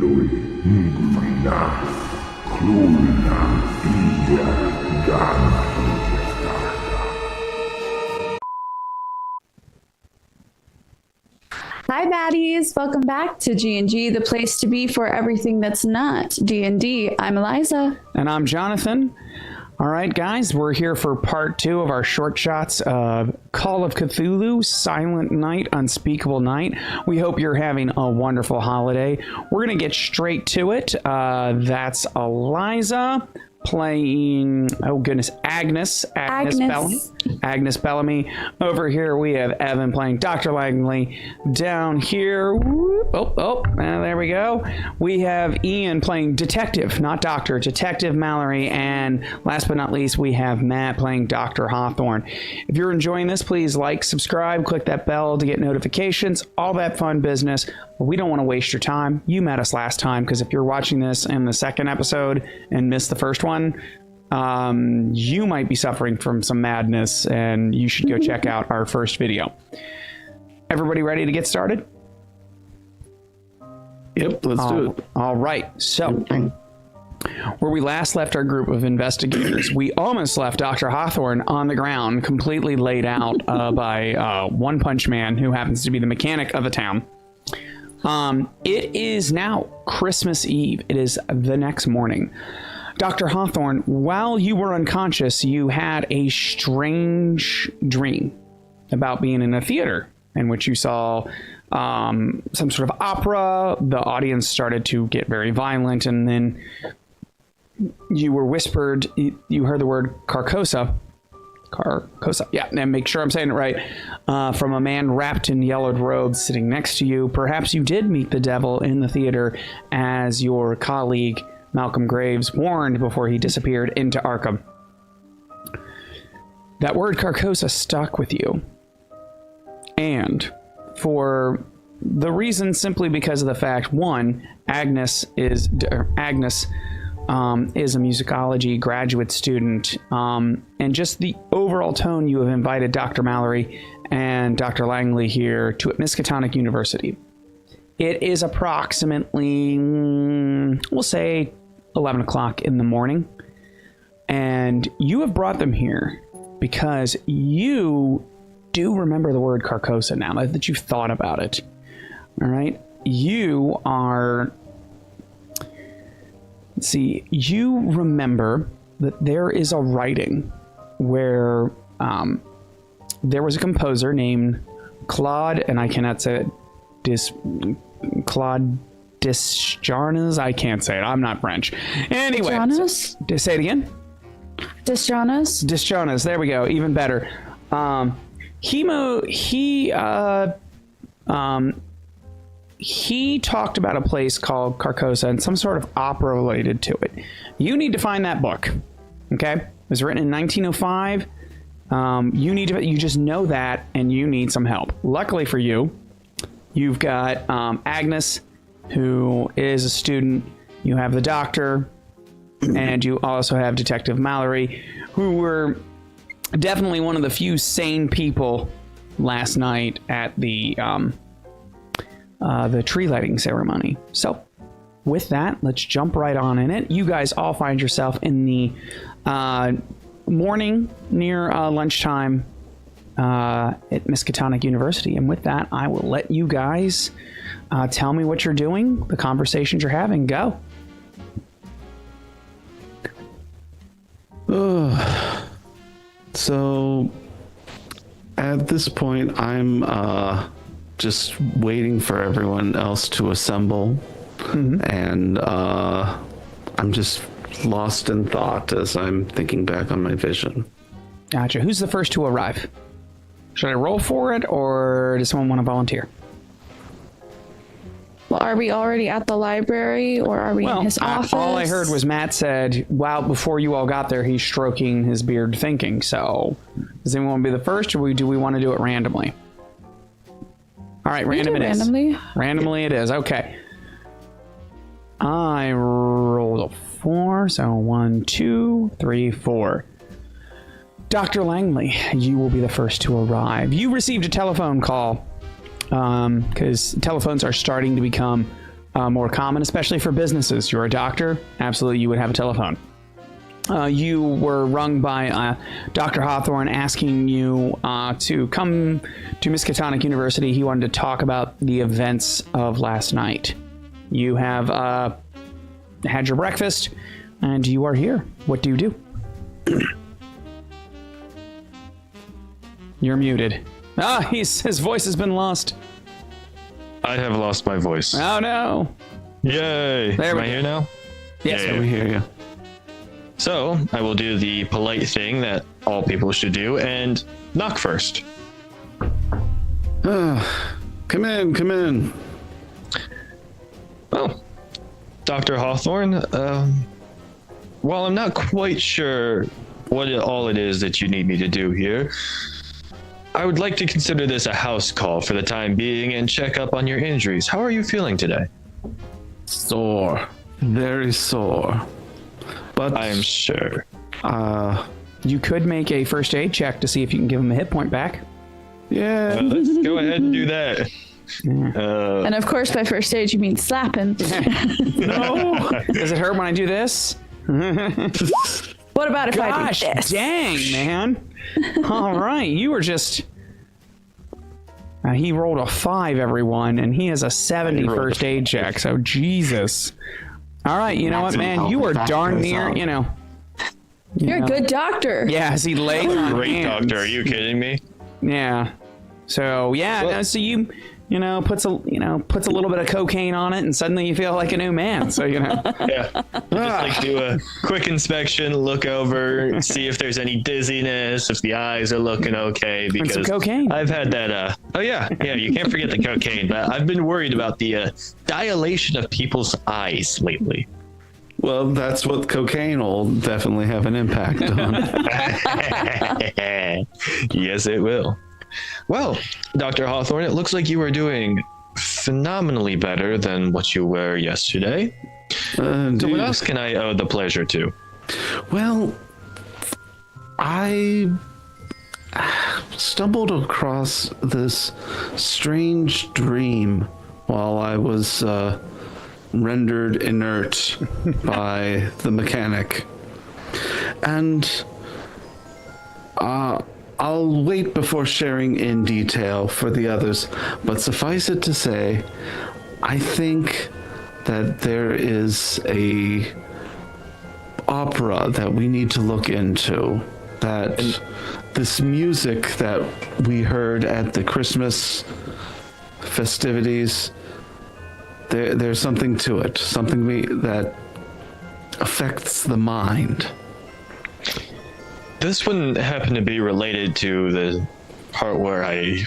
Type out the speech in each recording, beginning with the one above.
Hi baddies, welcome back to G&G, the place to be for everything that's not D&D. I'm Eliza. And I'm Jonathan. All right, guys, we're here for part 2 of our short shots of Call of Cthulhu, Silent Night, Unspeakable Night. We hope you're having a wonderful holiday. We're going to get straight to it. That's Eliza playing, oh goodness, Agnes Bellamy. Over here we have Evan playing Dr. Langley. Down here, there we go. We have Ian playing Detective, not Doctor, Detective Mallory. And last but not least, we have Matt playing Dr. Hawthorne. If you're enjoying this, please like, subscribe, click that bell to get notifications, all that fun business. We don't want to waste your time. You met us last time, because if you're watching this in the second episode and missed the first one, you might be suffering from some madness, and you should go check out our first video. Everybody ready to get started? Yep, let's do it. All right. So, where we last left our group of investigators, we almost left Dr. Hawthorne on the ground, completely laid out by One Punch Man, who happens to be the mechanic of the town. It is now Christmas Eve. It is the next morning. Dr. Hawthorne, while you were unconscious, you had a strange dream about being in a theater in which you saw some sort of opera. The audience started to get very violent, and then you were whispered, you heard the word Carcosa, yeah, and make sure I'm saying it right, from a man wrapped in yellowed robes sitting next to you. Perhaps you did meet the devil in the theater, as your colleague Malcolm Graves warned before he disappeared into Arkham. That word Carcosa stuck with you, and for the reason simply because of the fact, one, Agnes is a musicology graduate student, and just the overall tone you have invited Dr. Mallory and Dr. Langley here to at Miskatonic University. It is approximately, we'll say, 11 o'clock in the morning, and you have brought them here because you do remember the word Carcosa now that you've thought about it. All right, you are... See, you remember that there is a writing where there was a composer named Claude, and I cannot say it, Claude Desjarnes. I can't say it. I'm not French. Anyway, say it again. Desjarnes. There we go. Even better. He talked about a place called Carcosa and some sort of opera related to it. You need to find that book. Okay? It was written in 1905. You just know that, and you need some help. Luckily for you, you've got Agnes, who is a student. You have the doctor, and you also have Detective Mallory, who were definitely one of the few sane people last night at the tree lighting ceremony. So with that, let's jump right on in it. You guys all find yourself in the morning near lunchtime at Miskatonic University. And with that, I will let you guys tell me what you're doing, the conversations you're having. Go. So at this point, I'm just waiting for everyone else to assemble. Mm-hmm. And I'm just lost in thought as I'm thinking back on my vision. Gotcha. Who's the first to arrive? Should I roll for it, or does someone want to volunteer? Well, are we already at the library, or are we in his office? All I heard was Matt said, wow, before you all got there, he's stroking his beard thinking. So does anyone want to be the first, or do we want to do it randomly? All right, random it is. Randomly it is. Okay. I rolled a 4, so 1, 2, 3, 4. Dr. Langley, you will be the first to arrive. You received a telephone call because telephones are starting to become more common, especially for businesses. You're a doctor, absolutely, you would have a telephone. You were rung by Dr. Hawthorne asking you to come to Miskatonic University. He wanted to talk about the events of last night. You have had your breakfast, and you are here. What do you do? You're muted. His voice has been lost. I have lost my voice. Oh, no. Yay. There Am we I go. here now? Yes, Yay. We hear you. So, I will do the polite thing that all people should do and knock first. Come in. Oh, Dr. Hawthorne, while I'm not quite sure what all it is that you need me to do here, I would like to consider this a house call for the time being and check up on your injuries. How are you feeling today? Sore. Very sore. But I am sure. you could make a first aid check to see if you can give him a hit point back. yeah. Let's go ahead and do that. And of course, by first stage, you mean slapping. No. Does it hurt when I do this? What about if I Gosh, do this? dang, man. All right, you were just... he rolled a 5, everyone, and he has a 70 first aid check, so Jesus. All right, you know what, man? You were darn near, you know. You're a good doctor. Yeah, as he laid on Great hands. doctor, are you kidding me? Yeah. So, yeah, no, so puts a little bit of cocaine on it, and suddenly you feel like a new man. So, Yeah. Just like do a quick inspection, look over, see if there's any dizziness, if the eyes are looking okay. Because some cocaine. I've had that. You can't forget the cocaine. But I've been worried about the dilation of people's eyes lately. Well, that's what cocaine will definitely have an impact on. Yes, it will. Well, Dr. Hawthorne, it looks like you are doing phenomenally better than what you were yesterday. So what else can I owe the pleasure to? Well, I stumbled across this strange dream while I was rendered inert by the mechanic. And I'll wait before sharing in detail for the others, but suffice it to say, I think that there is a opera that we need to look into, that this music that we heard at the Christmas festivities, there's something to it, something that affects the mind. This wouldn't happen to be related to the part where I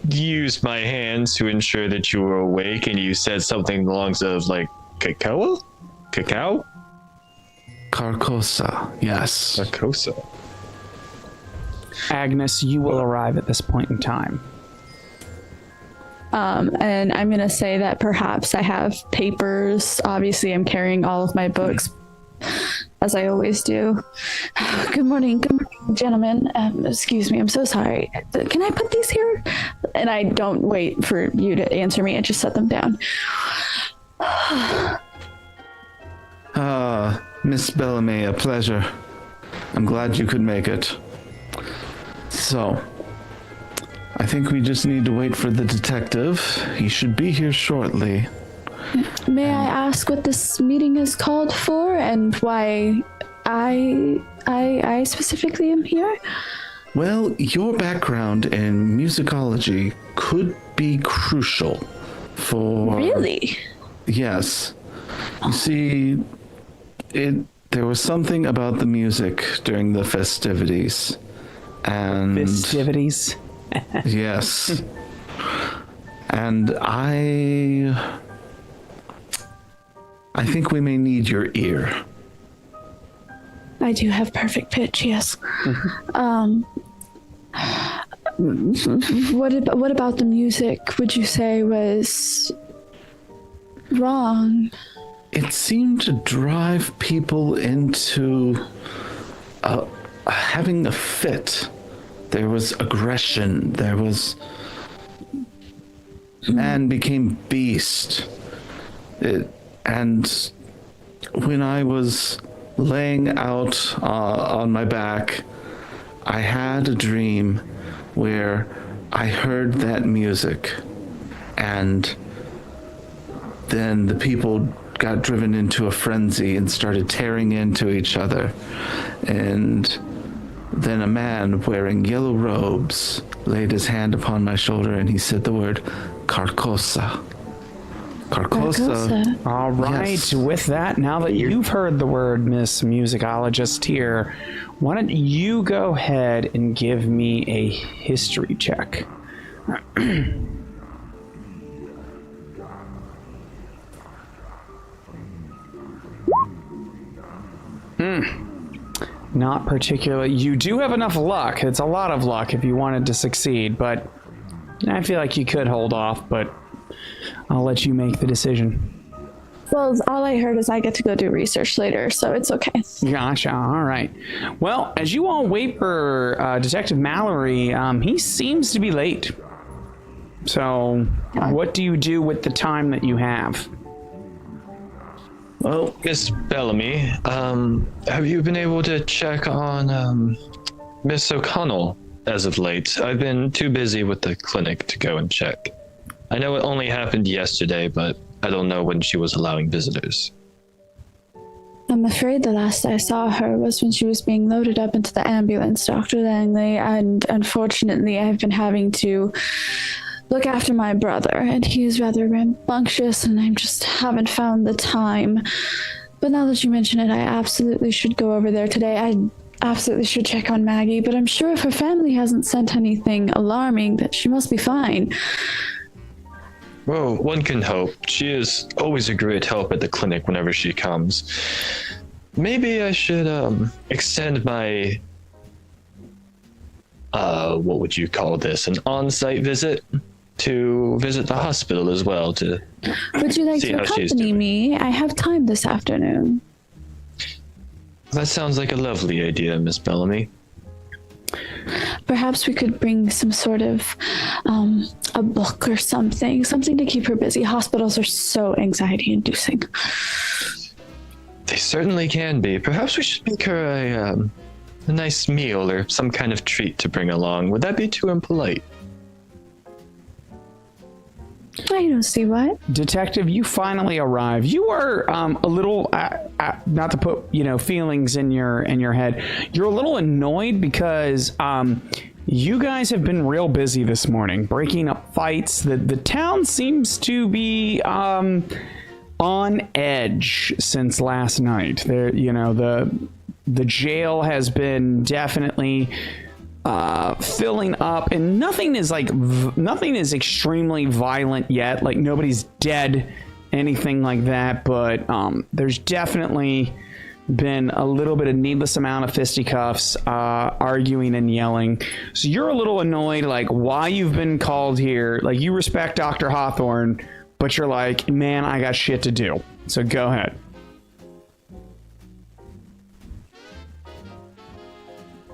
used my hands to ensure that you were awake and you said something along the like cacao? Cacao? Carcosa, yes. Carcosa. Agnes, you will arrive at this point in time. And I'm going to say that perhaps I have papers. Obviously, I'm carrying all of my books, as I always do. Good morning, gentlemen. Excuse me, I'm so sorry. Can I put these here? And I don't wait for you to answer me. I just set them down. Miss Bellamy, a pleasure. I'm glad you could make it. So, I think we just need to wait for the detective. He should be here shortly. May I ask what this meeting is called for and why I specifically am here? Well, your background in musicology could be crucial for... Really? Yes. You see, there was something about the music during the festivities. And... Festivities? Yes. And I think we may need your ear. I do have perfect pitch, yes. What about the music would you say was wrong? It seemed to drive people into having a fit. There was aggression. There was man became beast. And when I was laying out on my back, I had a dream where I heard that music, and then the people got driven into a frenzy and started tearing into each other. And then a man wearing yellow robes laid his hand upon my shoulder and he said the word Carcosa. Carcosa. All right. Yes. With that, now that you've heard the word, Miss Musicologist here, why don't you go ahead and give me a history check? Not particularly. You do have enough luck. It's a lot of luck if you wanted to succeed, but I feel like you could hold off, but I'll let you make the decision. Well, all I heard is I get to go do research later, so it's okay. Gotcha. All right. Well, as you all wait for Detective Mallory, he seems to be late. So, what do you do with the time that you have? Well, Miss Bellamy, have you been able to check on Miss O'Connell as of late? I've been too busy with the clinic to go and check. I know it only happened yesterday, but I don't know when she was allowing visitors. I'm afraid the last I saw her was when she was being loaded up into the ambulance, Dr. Langley, and unfortunately I've been having to look after my brother, and he is rather rambunctious, and I just haven't found the time. But now that you mention it, I absolutely should go over there today. I absolutely should check on Maggie, but I'm sure if her family hasn't sent anything alarming, that she must be fine. Well, one can hope. She is always a great help at the clinic whenever she comes. Maybe I should extend my what would you call this? An on-site visit to visit the hospital as well to Would you like see to how she's accompany doing. me? I have time this afternoon. That sounds like a lovely idea, Miss Bellamy. Perhaps we could bring some sort of a book or something to keep her busy. Hospitals are so anxiety-inducing. They certainly can be. Perhaps we should make her a nice meal or some kind of treat to bring along. Would that be too impolite? I don't see what. Detective, you finally arrive. You are a little, not to put feelings in your head. You're a little annoyed because you guys have been real busy this morning, breaking up fights. The town seems to be on edge since last night. There, the jail has been definitely filling up, and nothing is extremely violent yet. Like, nobody's dead, anything like that, but there's definitely been a little bit of needless amount of fisticuffs, arguing and yelling. So you're a little annoyed, like, why you've been called here. Like, you respect Dr. Hawthorne, but you're like, man, I got shit to do. So go ahead.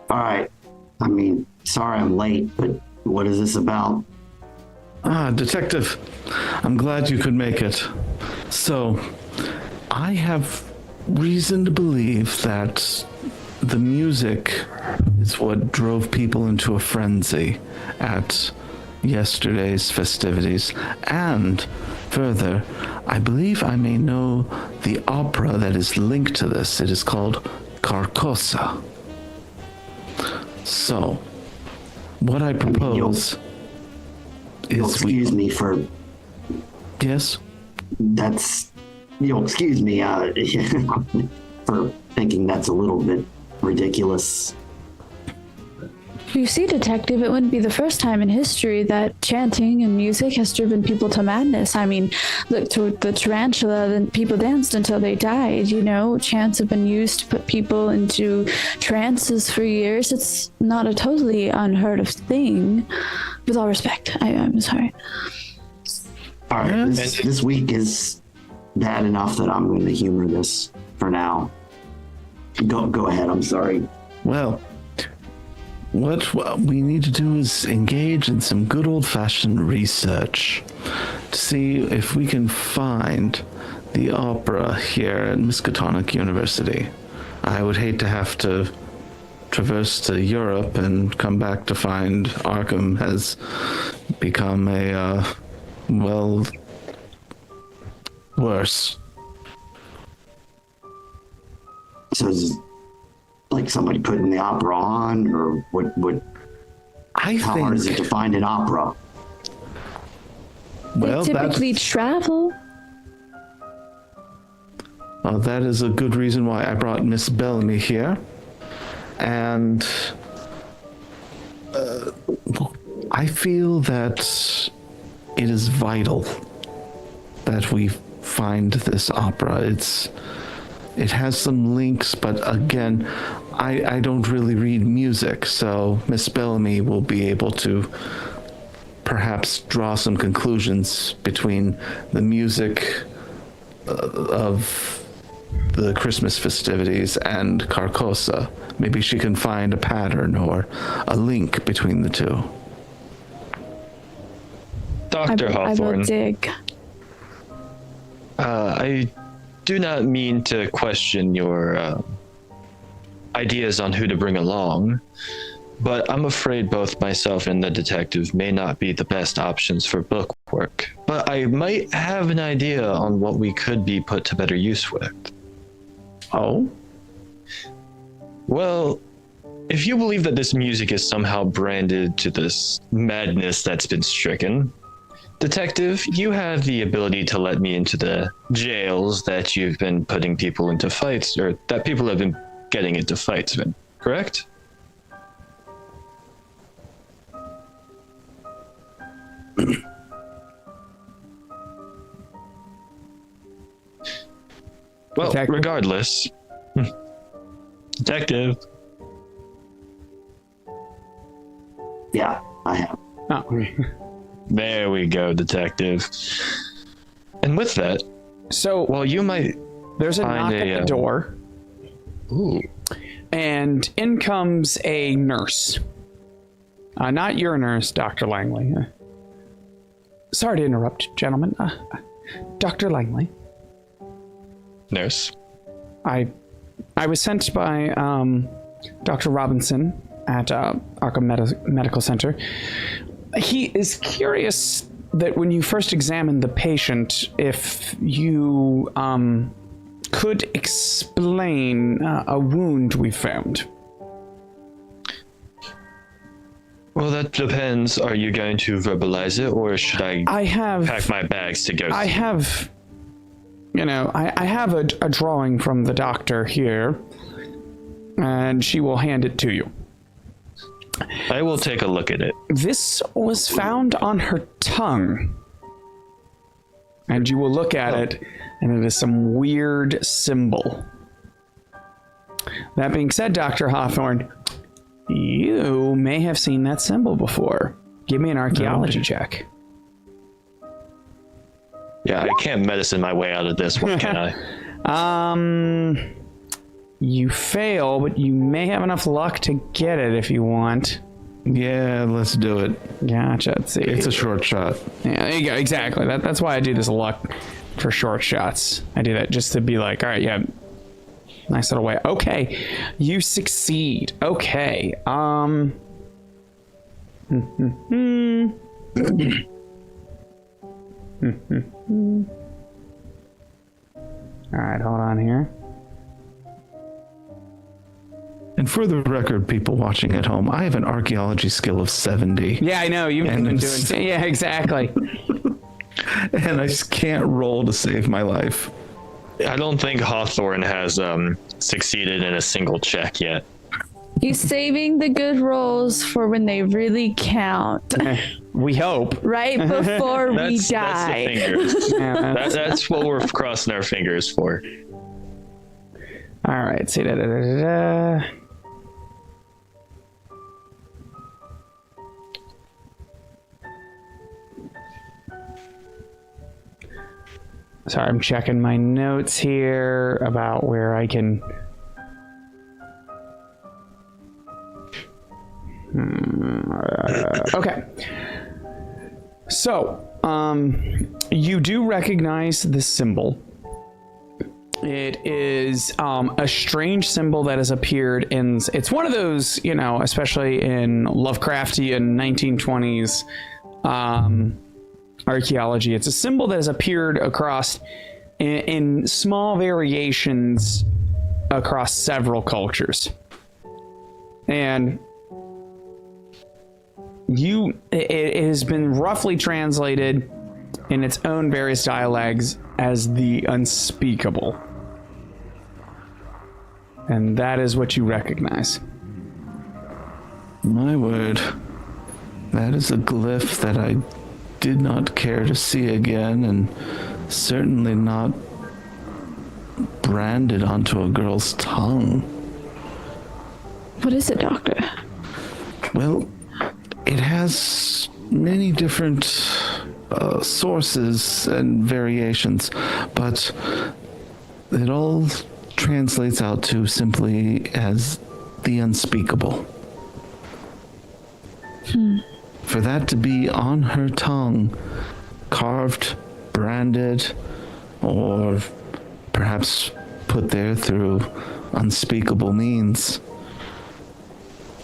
All right. I mean, sorry I'm late, but what is this about? Detective, I'm glad you could make it. So, I have reason to believe that the music is what drove people into a frenzy at yesterday's festivities. And further, I believe I may know the opera that is linked to this. It is called Carcosa. So, what I propose You'll is excuse me for Yes? that's. You'll excuse me for thinking that's a little bit ridiculous. You see, Detective, it wouldn't be the first time in history that chanting and music has driven people to madness. I mean, look to the tarantula, and people danced until they died. Chants have been used to put people into trances for years. It's not a totally unheard of thing. With all respect, I'm sorry. All right, this week is bad enough that I'm going to humor this for now. Go ahead. I'm sorry. Well, what we need to do is engage in some good old-fashioned research to see if we can find the opera here at Miskatonic University. I would hate to have to traverse to Europe and come back to find Arkham has become worse. So is it like somebody putting the opera on, or what? How hard is it to find an opera? Well, They typically travel. Well, that is a good reason why I brought Miss Bellamy here. And I feel that it is vital that we find this opera. It has some links, but again, I don't really read music, so Miss Bellamy will be able to perhaps draw some conclusions between the music of the Christmas festivities and Carcosa. Maybe she can find a pattern or a link between the two. Dr. I will Hawthorne, dig. I do not mean to question your ideas on who to bring along, but I'm afraid both myself and the detective may not be the best options for book work. But I might have an idea on what we could be put to better use with. Oh? Well, if you believe that this music is somehow branded to this madness that's been stricken, Detective, you have the ability to let me into the jails that you've been putting people into fights, or that people have been getting into fights in, correct? Well, Detective? regardless, Detective. Yeah, I have. Oh, okay. There we go, Detective. And with that, So well, you might there's a knock find at the door, Ooh. and in comes a nurse. Not your nurse, Dr. Langley. Sorry to interrupt, gentlemen. Dr. Langley. Nurse. I was sent by Dr. Robinson at Arkham Medical Center. He is curious that when you first examined the patient, if you could explain a wound we found. Well, that depends. Are you going to verbalize it, or should I pack my bags to go? I have, I have a drawing from the doctor here, and she will hand it to you. I will take a look at it. This was found on her tongue. And you will look at it, and it is some weird symbol. That being said, Dr. Hawthorne, you may have seen that symbol before. Give me an archaeology check. Yeah, I can't medicine my way out of this. What can I? You fail, but you may have enough luck to get it if you want. Yeah, let's do it. Gotcha. Let's see. It's a short shot. Yeah, there you go. Exactly. That's why I do this luck for short shots. I do that just to be like, all right, yeah, nice little way. Okay, you succeed. Okay. All right, hold on here. And for the record, people watching at home, I have an archaeology skill of 70. Yeah, I know. You've been doing. Yeah, exactly. And I just can't roll to save my life. I don't think Hawthorne has succeeded in a single check yet. He's saving the good rolls for when they really count. We hope. Right before we That's die. the fingers. Yeah, That's what we're crossing our fingers for. all right. See da. Sorry, I'm checking my notes here about where I can. Okay. So, you do recognize this symbol. It is a strange symbol that has appeared in... It's one of those, especially in Lovecraftian 1920s archaeology. It's a symbol that has appeared across in small variations across several cultures. And it has been roughly translated in its own various dialects as the unspeakable. And that is what you recognize. My word. That is a glyph that I did not care to see again, and certainly not branded onto a girl's tongue. What is it, Doctor? Well, it has many different sources and variations, but it all translates out to simply as the unspeakable. For that to be on her tongue, carved, branded, or perhaps put there through unspeakable means,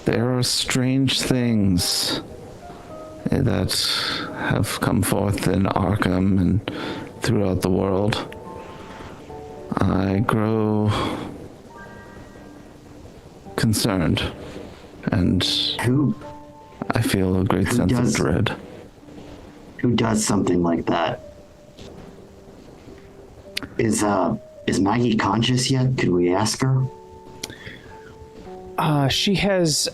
there are strange things that have come forth in Arkham and throughout the world. I grow concerned, and I feel a great sense of dread. Who does something like that? Is Maggie conscious yet? Could we ask her? She has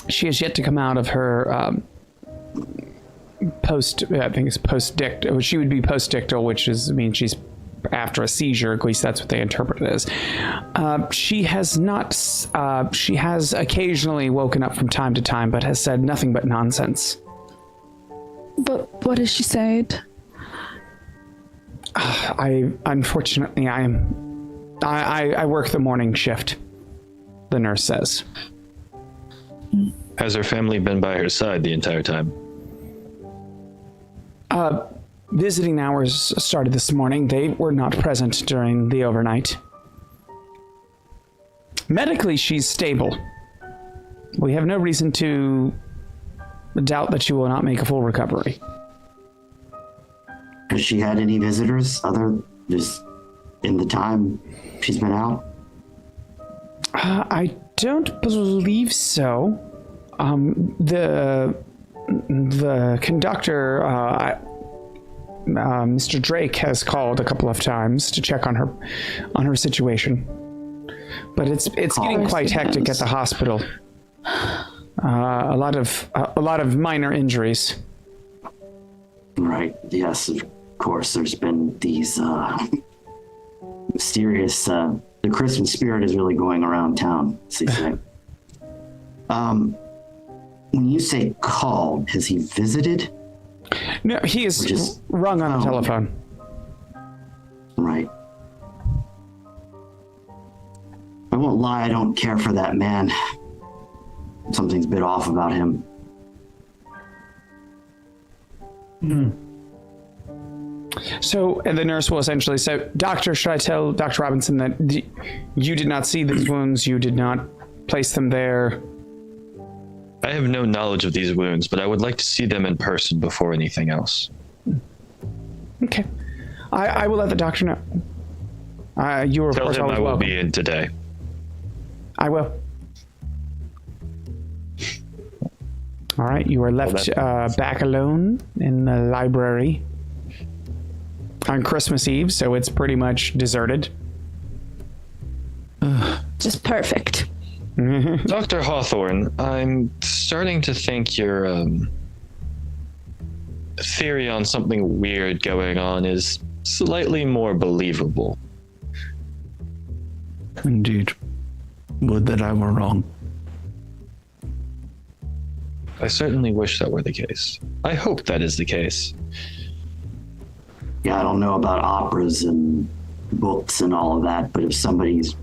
yet to come out of her post-dictal. She would be post-dictal, which means she's after a seizure. At least that's what they interpret it as. She has not. She has occasionally woken up from time to time, but has said nothing but nonsense. But what has she said? I work the morning shift, the nurse says. Has her family been by her side the entire time? Visiting hours started this morning. They were not present during the overnight. Medically, she's stable. We have no reason to doubt that she will not make a full recovery. Has she had any visitors just in the time she's been out? I don't believe so. The conductor, Mr. Drake, has called a couple of times to check on her situation, but it's getting quite hectic at the hospital. A lot of minor injuries. Right. Yes. Of course. There's been these mysterious. The Christmas spirit is really going around town. So you say. When you say called, has he visited? No, he is just rung on the telephone. Right. I won't lie, I don't care for that man. Something's a bit off about him. So, and the nurse will essentially say, Doctor, should I tell Dr. Robinson that you did not see these wounds, you did not place them there? I have no knowledge of these wounds, but I would like to see them in person before anything else. Okay. I will let the doctor know. You are, of course, always welcome. Tell him I will be in today. I will. All right, you are left back alone in the library on Christmas Eve, so it's pretty much deserted. Just perfect. Dr. Hawthorne, I'm starting to think your theory on something weird going on is slightly more believable. Indeed. Would that I were wrong. I certainly wish that were the case. I hope that is the case. Yeah, I don't know about operas and books and all of that, but if somebody's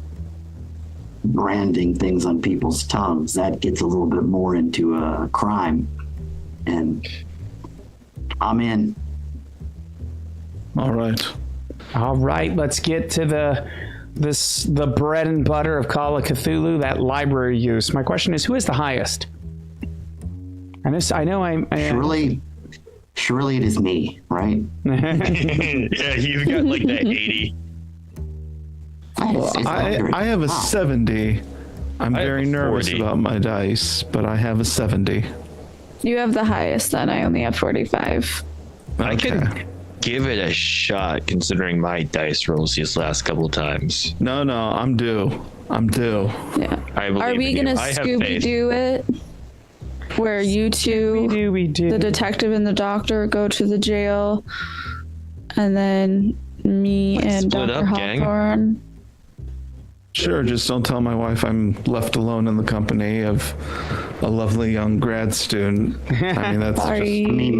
branding things on people's tongues. That gets a little bit more into a crime. And I'm in. All right. All right, let's get to the bread and butter of Call of Cthulhu, that library use. My question is, who is the highest? And I know I Surely it is me, right? Yeah, you've got like that 80. I have a 70. I'm very nervous 40. about my dice, but I have a 70. You have the highest, then I only have 45. I could give it a shot considering my dice rolls these last couple times. No, I'm due. Yeah. I believe Are we in you. gonna I have Scooby faith. Doo it? Where you two, we do. the detective and the doctor, go to the jail, and then me and split Dr. up, gang. Hawthorne. Sure, just don't tell my wife I'm left alone in the company of a lovely young grad student. I mean, that's Sorry. I mean,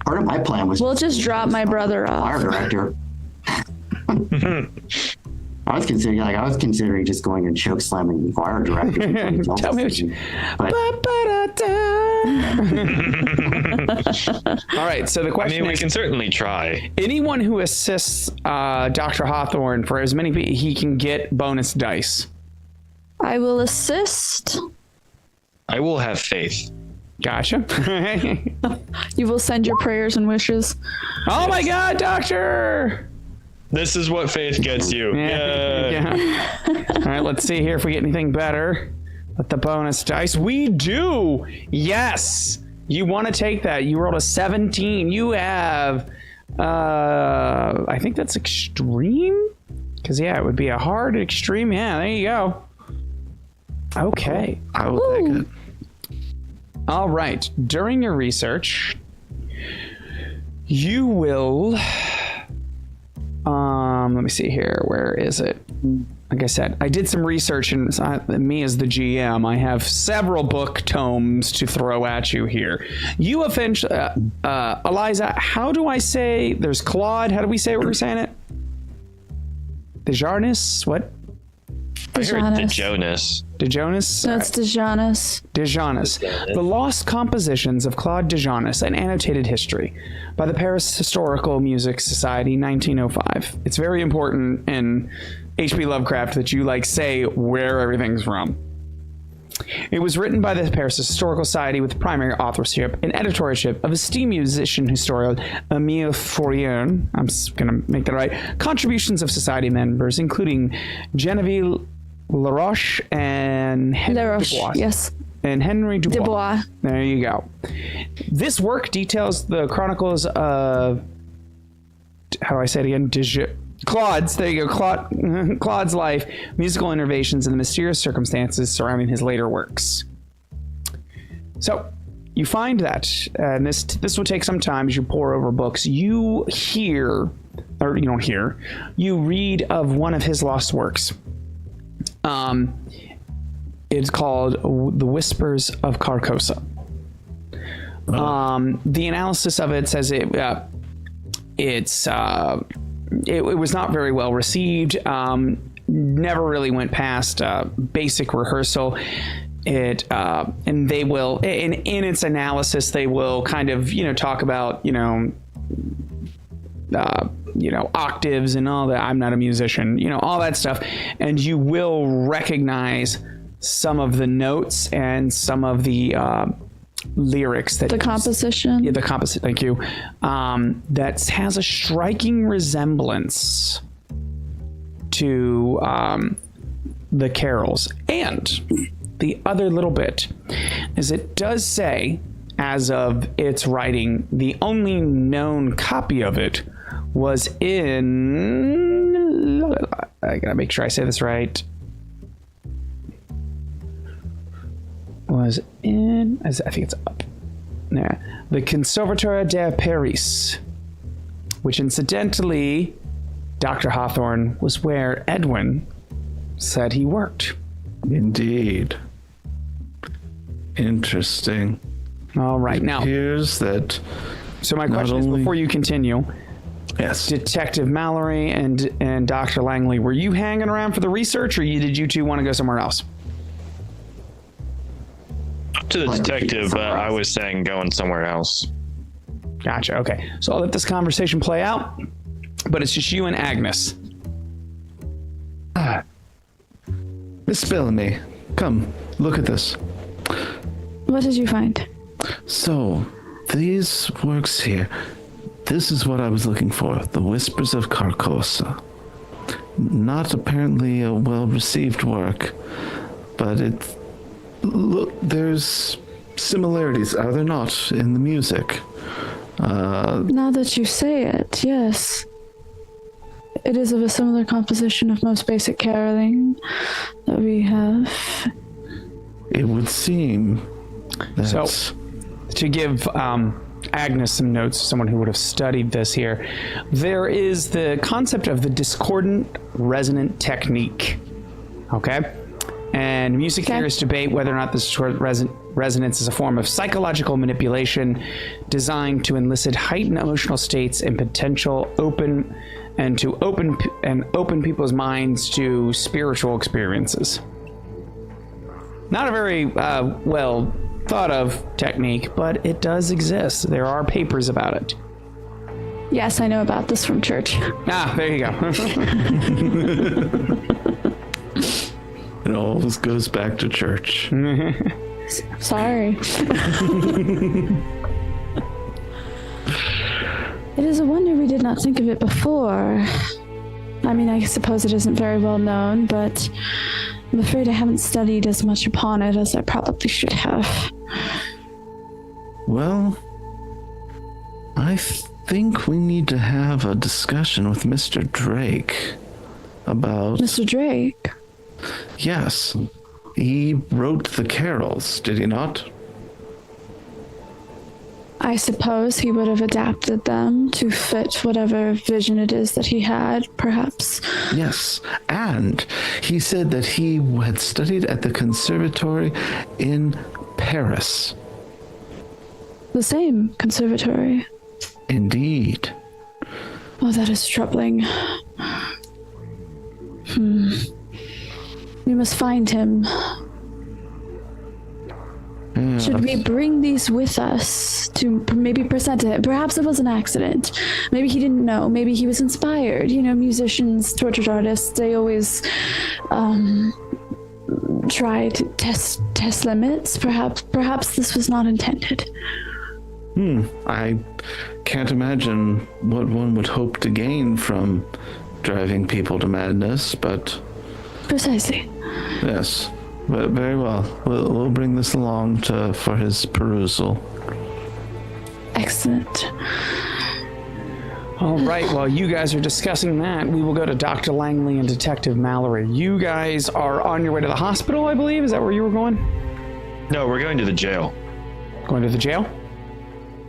part of my plan was We'll just drop my brother fire off. director. I was considering just going and choke slamming the choir director. Tell me what you... But All right, so the I question mean, we is, can certainly try. anyone who assists Dr. Hawthorne for as many people, he can get bonus dice. I will assist. I will have faith. Gotcha. You will send your prayers and wishes. Oh my God, Doctor! This is what faith gets you. Yeah. Yeah. All right, let's see here if we get anything better with the bonus dice. We do. Yes. You want to take that. You rolled a 17. You have, I think that's extreme. Because, yeah, it would be a hard extreme. Yeah, there you go. Okay. I will take it. All right. During your research, you will... let me see here. Where is it? Like I said, I did some research, and me as the GM, I have several book tomes to throw at you here. You eventually, Eliza, how do I say? There's Claude. How do we say what we're saying it? Dejarnis? What? I heard the Dejanus. Jonas. Dejonis? No, it's Dejanus. Dejanus. The Lost Compositions of Claude Dejanus, an Annotated History by the Paris Historical Music Society, 1905. It's very important in H.P. Lovecraft that you say where everything's from. It was written by the Paris Historical Society with primary authorship and editorship of esteemed musician historian Émile Fourier. I'm going to make that right. Contributions of society members, including Genevieve Laroche and Henry Laroche, Dubois. yes. And Henry Dubois. Dubois. There you go. This work details the chronicles of, how do I say it again? Claude's, there you go, Claude's life, musical innovations, and the mysterious circumstances surrounding his later works. So, you find that, and this will take some time as you pore over books. You hear, or you don't hear, you read of one of his lost works. It's called The Whispers of Carcosa. The analysis of it says it was not very well received. Never really went past basic rehearsal. And they will, in its analysis, they will kind of talk about octaves and all that. I'm not a musician, all that stuff, and you will recognize some of the notes and some of the lyrics that The composition. the composite, thank you, that has a striking resemblance to the carols. And the other little bit is it does say, as of its writing, the only known copy of it was in, I gotta make sure I say this right, was in, I think it's up. Yeah, the Conservatoire de Paris, which incidentally, Dr. Hawthorne was where Edwin said he worked. Indeed. Interesting. All right, now, Here's that. so my question is, only- before you continue, Yes. Detective Mallory and Dr. Langley, were you hanging around for the research, or did you two want to go somewhere else? To the detective, I was saying going somewhere else. Gotcha. Okay. So I'll let this conversation play out, but it's just you and Agnes. Miss Bellamy, come, look at this. What did you find? So, these works here, this is what I was looking for, the Whispers of Carcosa. Not apparently a well-received work, but look, there's similarities, are there not, in the music? Now that you say it, yes. It is of a similar composition of most basic caroling that we have. It would seem that... So, to give Agnes some notes, someone who would have studied this here, there is the concept of the discordant resonant technique. Okay? And music theorists debate whether or not this resonance is a form of psychological manipulation designed to elicit heightened emotional states and open people's minds to spiritual experiences. Not a very well thought of technique, but it does exist. There are papers about it. Yes, I know about this from church. Ah, there you go. It always goes back to church. Sorry. It is a wonder we did not think of it before. I mean, I suppose it isn't very well known, but I'm afraid I haven't studied as much upon it as I probably should have. Well, I think we need to have a discussion with Mr. Drake about... Mr. Drake? Yes. He wrote the carols, did he not? I suppose he would have adapted them to fit whatever vision it is that he had, perhaps. Yes, and he said that he had studied at the conservatory in Paris. The same conservatory. Indeed. Oh, that is troubling. We must find him. Yeah. Should we bring these with us to maybe present it? Perhaps it was an accident. Maybe he didn't know. Maybe he was inspired. You know, musicians, tortured artists, they always try to test limits. Perhaps this was not intended. I can't imagine what one would hope to gain from driving people to madness, but... Precisely. Yes. But very well. We'll bring this along for his perusal. Excellent. All right, while you guys are discussing that, we will go to Dr. Langley and Detective Mallory. You guys are on your way to the hospital, I believe? Is that where you were going? No, we're going to the jail. Going to the jail?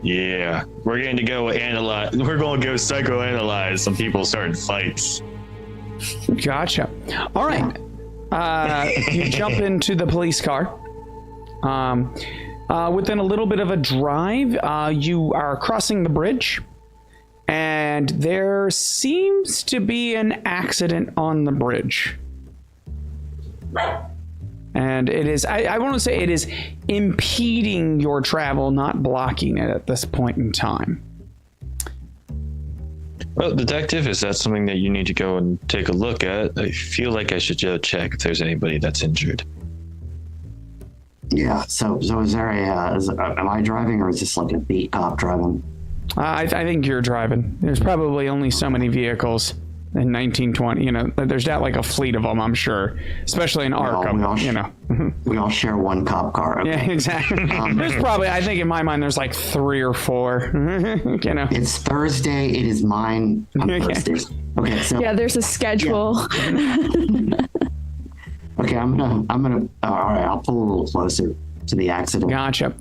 Yeah, we're going to go analyze. We're going to go psychoanalyze some people starting fights. Gotcha. All right. You jump into the police car. Within a little bit of a drive, you are crossing the bridge, and there seems to be an accident on the bridge. And it is, I want to say it is impeding your travel, not blocking it at this point in time. Well, detective, is that something that you need to go and take a look at? I feel like I should go check if there's anybody that's injured. Yeah, so is there am I driving, or is this like a beat cop driving? I think you're driving. There's probably only so many vehicles in 1920. You know, there's not like a fleet of them, I'm sure, especially in Arkham. We all share one cop car. Okay. Yeah, exactly. There's probably, I think in my mind, there's like 3 or 4. You know, it's Thursday. It is mine on Thursdays. Okay, so Yeah, there's a schedule. Yeah. Okay, I'm gonna. All right, I'll pull a little closer to the accident. Gotcha.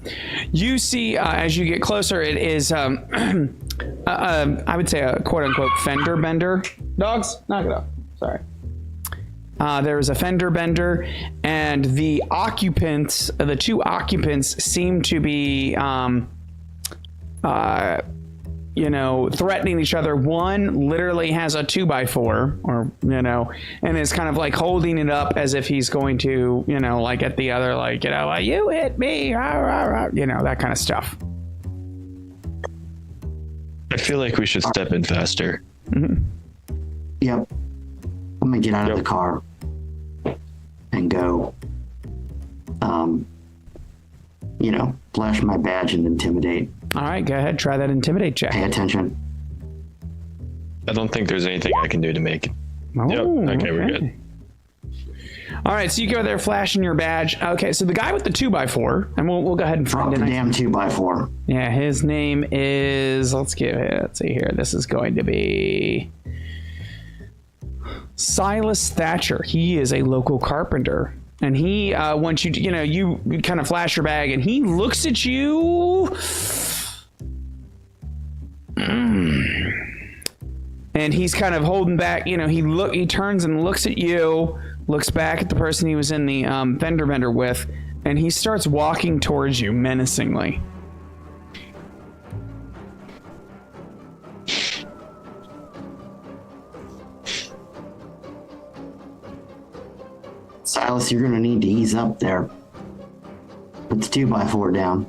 You see, as you get closer, it is, I would say a quote-unquote fender bender. Dogs, knock it off. Sorry. There's a fender bender, and the occupants, the 2 occupants, seem to be, threatening each other. One literally has a 2x4 or, and is kind of like holding it up as if he's going to, like at the other, like, you hit me, that kind of stuff. I feel like we should step in faster. Mm-hmm. Yep. I'm gonna get out of the car and go, flash my badge and intimidate. All right, go ahead. Try that intimidate check. Pay attention. I don't think there's anything I can do to make it. Oh, Yep. Okay, we're good. All right, so you go there flashing your badge. Okay, so the guy with the 2x4, and we'll go ahead and Drop find the it. damn 2x4. Yeah, his name is, let's see here. This is going to be Silas Thatcher. He is a local carpenter. And he wants you to, you kind of flash your bag, and he looks at you. And he's kind of holding back, he turns and looks at you, looks back at the person he was in the fender bender with, and he starts walking towards you menacingly. Silas, you're gonna need to ease up there. Put the 2x4 down.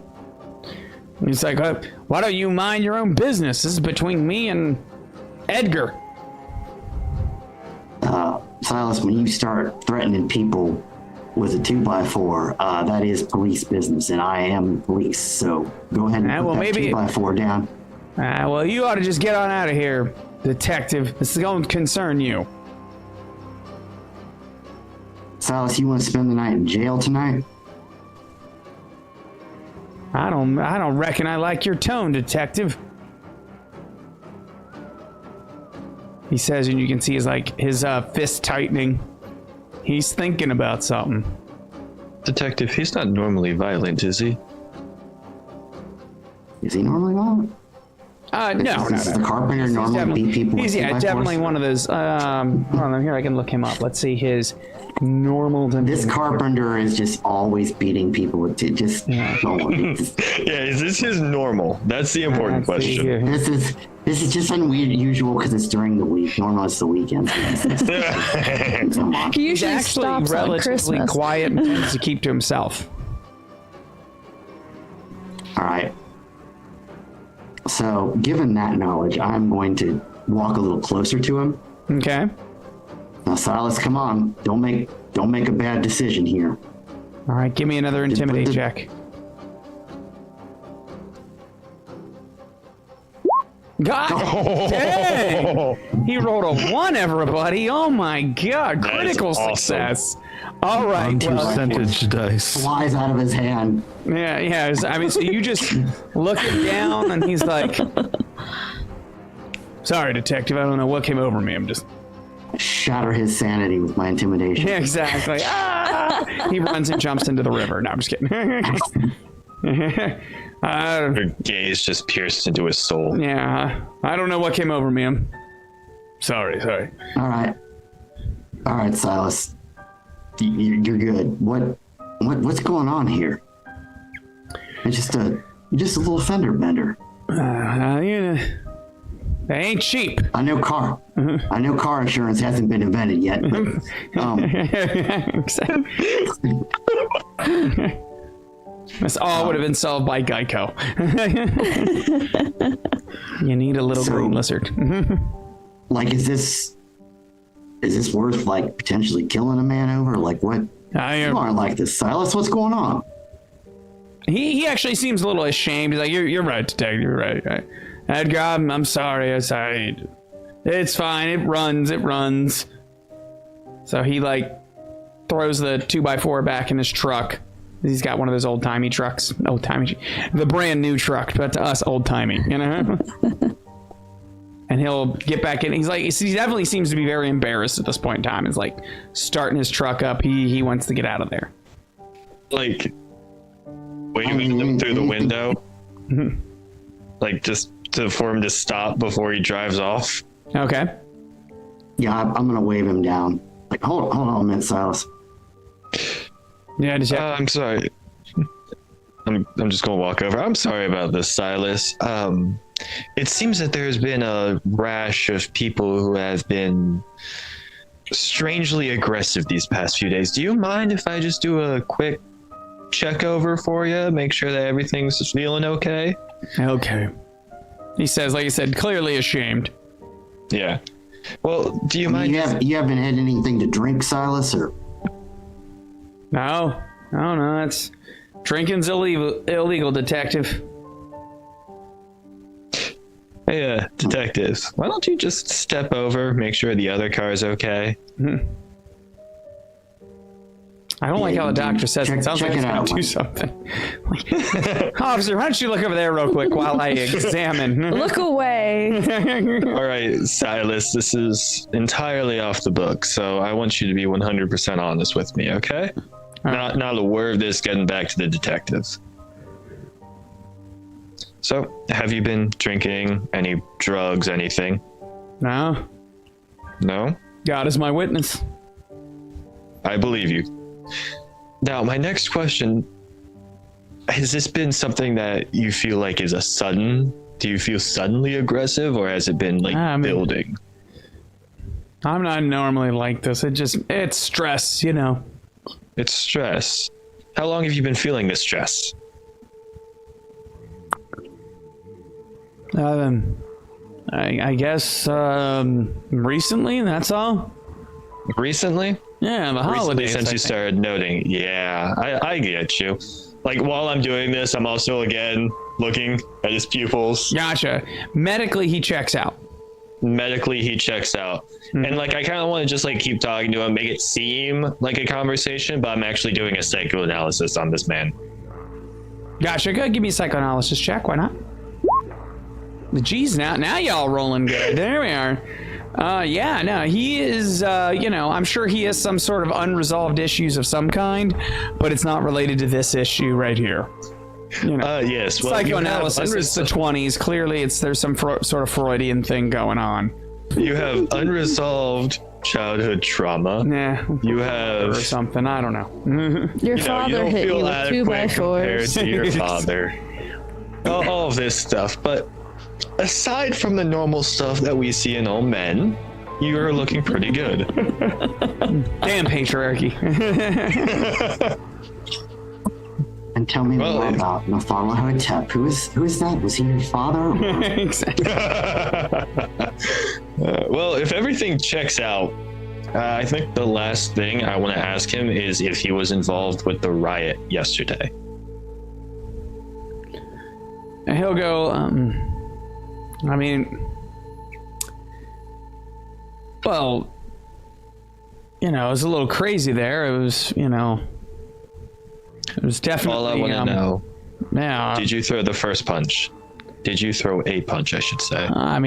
He's like, why don't you mind your own business? This is between me and Edgar. Silas, when you start threatening people with a 2x4, that is police business, and I am police, so go ahead and put that 2x4 down. Well, you ought to just get on out of here, detective. This is going to concern you. Silas, you want to spend the night in jail tonight? I don't reckon I like your tone, detective. He says, and you can see his fist tightening. He's thinking about something. Detective, he's not normally violent, is he? Is he normally violent? No. The carpenter normally beat people with 2x4s? Definitely one of those. Hold on, here I can look him up. Let's see his normal. This carpenter is just always beating people with just. Yeah, is this his normal? That's the important question. This is just unusual because it's during the week. Normally it's the weekend. He He's usually actually stops on relatively Christmas. quiet and tends to keep to himself. All right. So, given that knowledge, I'm going to walk a little closer to him. Okay. Now, Silas, come on. Don't make a bad decision here. All right, give me another intimidate check. God dang! He rolled a 1, everybody. Oh my God, critical success. All right. Percentage dice. Flies out of his hand. Yeah. I mean, so you just look him down, and he's like, "Sorry, detective. I don't know what came over me. I'm just." Shatter his sanity with my intimidation. Yeah, exactly. He runs and jumps into the river. No, I'm just kidding. Her gaze just pierced into his soul. Yeah, I don't know what came over me. I'm sorry. All right, Silas. You're good. What's going on here? It's just a little fender bender. They ain't cheap. I know car insurance hasn't been invented yet. This all would have been solved by Geico. You need a little green lizard. Like, is this worth potentially killing a man over? Like, what? You aren't like this, Silas. What's going on? He actually seems a little ashamed. He's like, you're right, detective. You're right. Edgar, I'm sorry. It's fine. It runs. So he throws the 2x4 back in his truck. He's got one of those old-timey trucks. The brand new truck, but to us, old-timey, And he'll get back in. He definitely seems to be very embarrassed at this point in time. He's starting his truck up. He wants to get out of there. Waving them through the window. Just for him to stop before he drives off. Okay. Yeah, I'm gonna wave him down. Hold on a minute, Silas. Yeah, I'm sorry. I'm just gonna walk over. I'm sorry about this, Silas. It seems that there's been a rash of people who have been strangely aggressive these past few days. Do you mind if I just do a quick check over for you, make sure that everything's feeling okay? Okay. He says, like you said, clearly ashamed. Yeah. Well, do you mind? You haven't had anything to drink, Silas, or? No, that's drinking's illegal, detective. Hey, detective, why don't you just step over, make sure the other car's okay? I don't like how the doctor says it. Sounds like he's going to do something. Officer, why don't you look over there real quick while I examine? Look away. All right, Silas, this is entirely off the book, so I want you to be 100% honest with me, okay? Not a word of this getting back to the detectives. So, have you been drinking any drugs, anything? No. No? God is my witness. I believe you. Now, my next question, has this been something that you feel like is do you feel suddenly aggressive, or has it been building? I'm not normally like this. It's stress, you know. It's stress. How long have you been feeling this stress? I guess recently, that's all. Recently? Yeah, the holidays. Recently, since you started noting. Yeah, I get you. Like, while I'm doing this, I'm also, again, looking at his pupils. Gotcha. Medically, he checks out. Mm-hmm. And, like, I kind of want to just, like, keep talking to him, make it seem like a conversation, but I'm actually doing a psychoanalysis on this man. Gotcha. Go give me a psychoanalysis check. Why not? Geez, now y'all rolling good. There we are. He is, I'm sure he has some sort of unresolved issues of some kind, but it's not related to this issue right here. You know, yes. Well, psychoanalysis is the 20s. Clearly, there's some sort of Freudian thing going on. You have unresolved childhood trauma. Yeah. You have... Or something, I don't know. Your father hit you with 2x4s. Compared to your father. all of this stuff, but... aside from the normal stuff that we see in all men, you are looking pretty good. Damn patriarchy. And tell me more about Nefertari. Who is that? Was he your father? Exactly. Well, if everything checks out, I think the last thing I want to ask him is if he was involved with the riot yesterday. And he'll go, well, it was a little crazy there. It was definitely... All I want to know, yeah. Did you throw the first punch? Did you throw a punch, I should say? I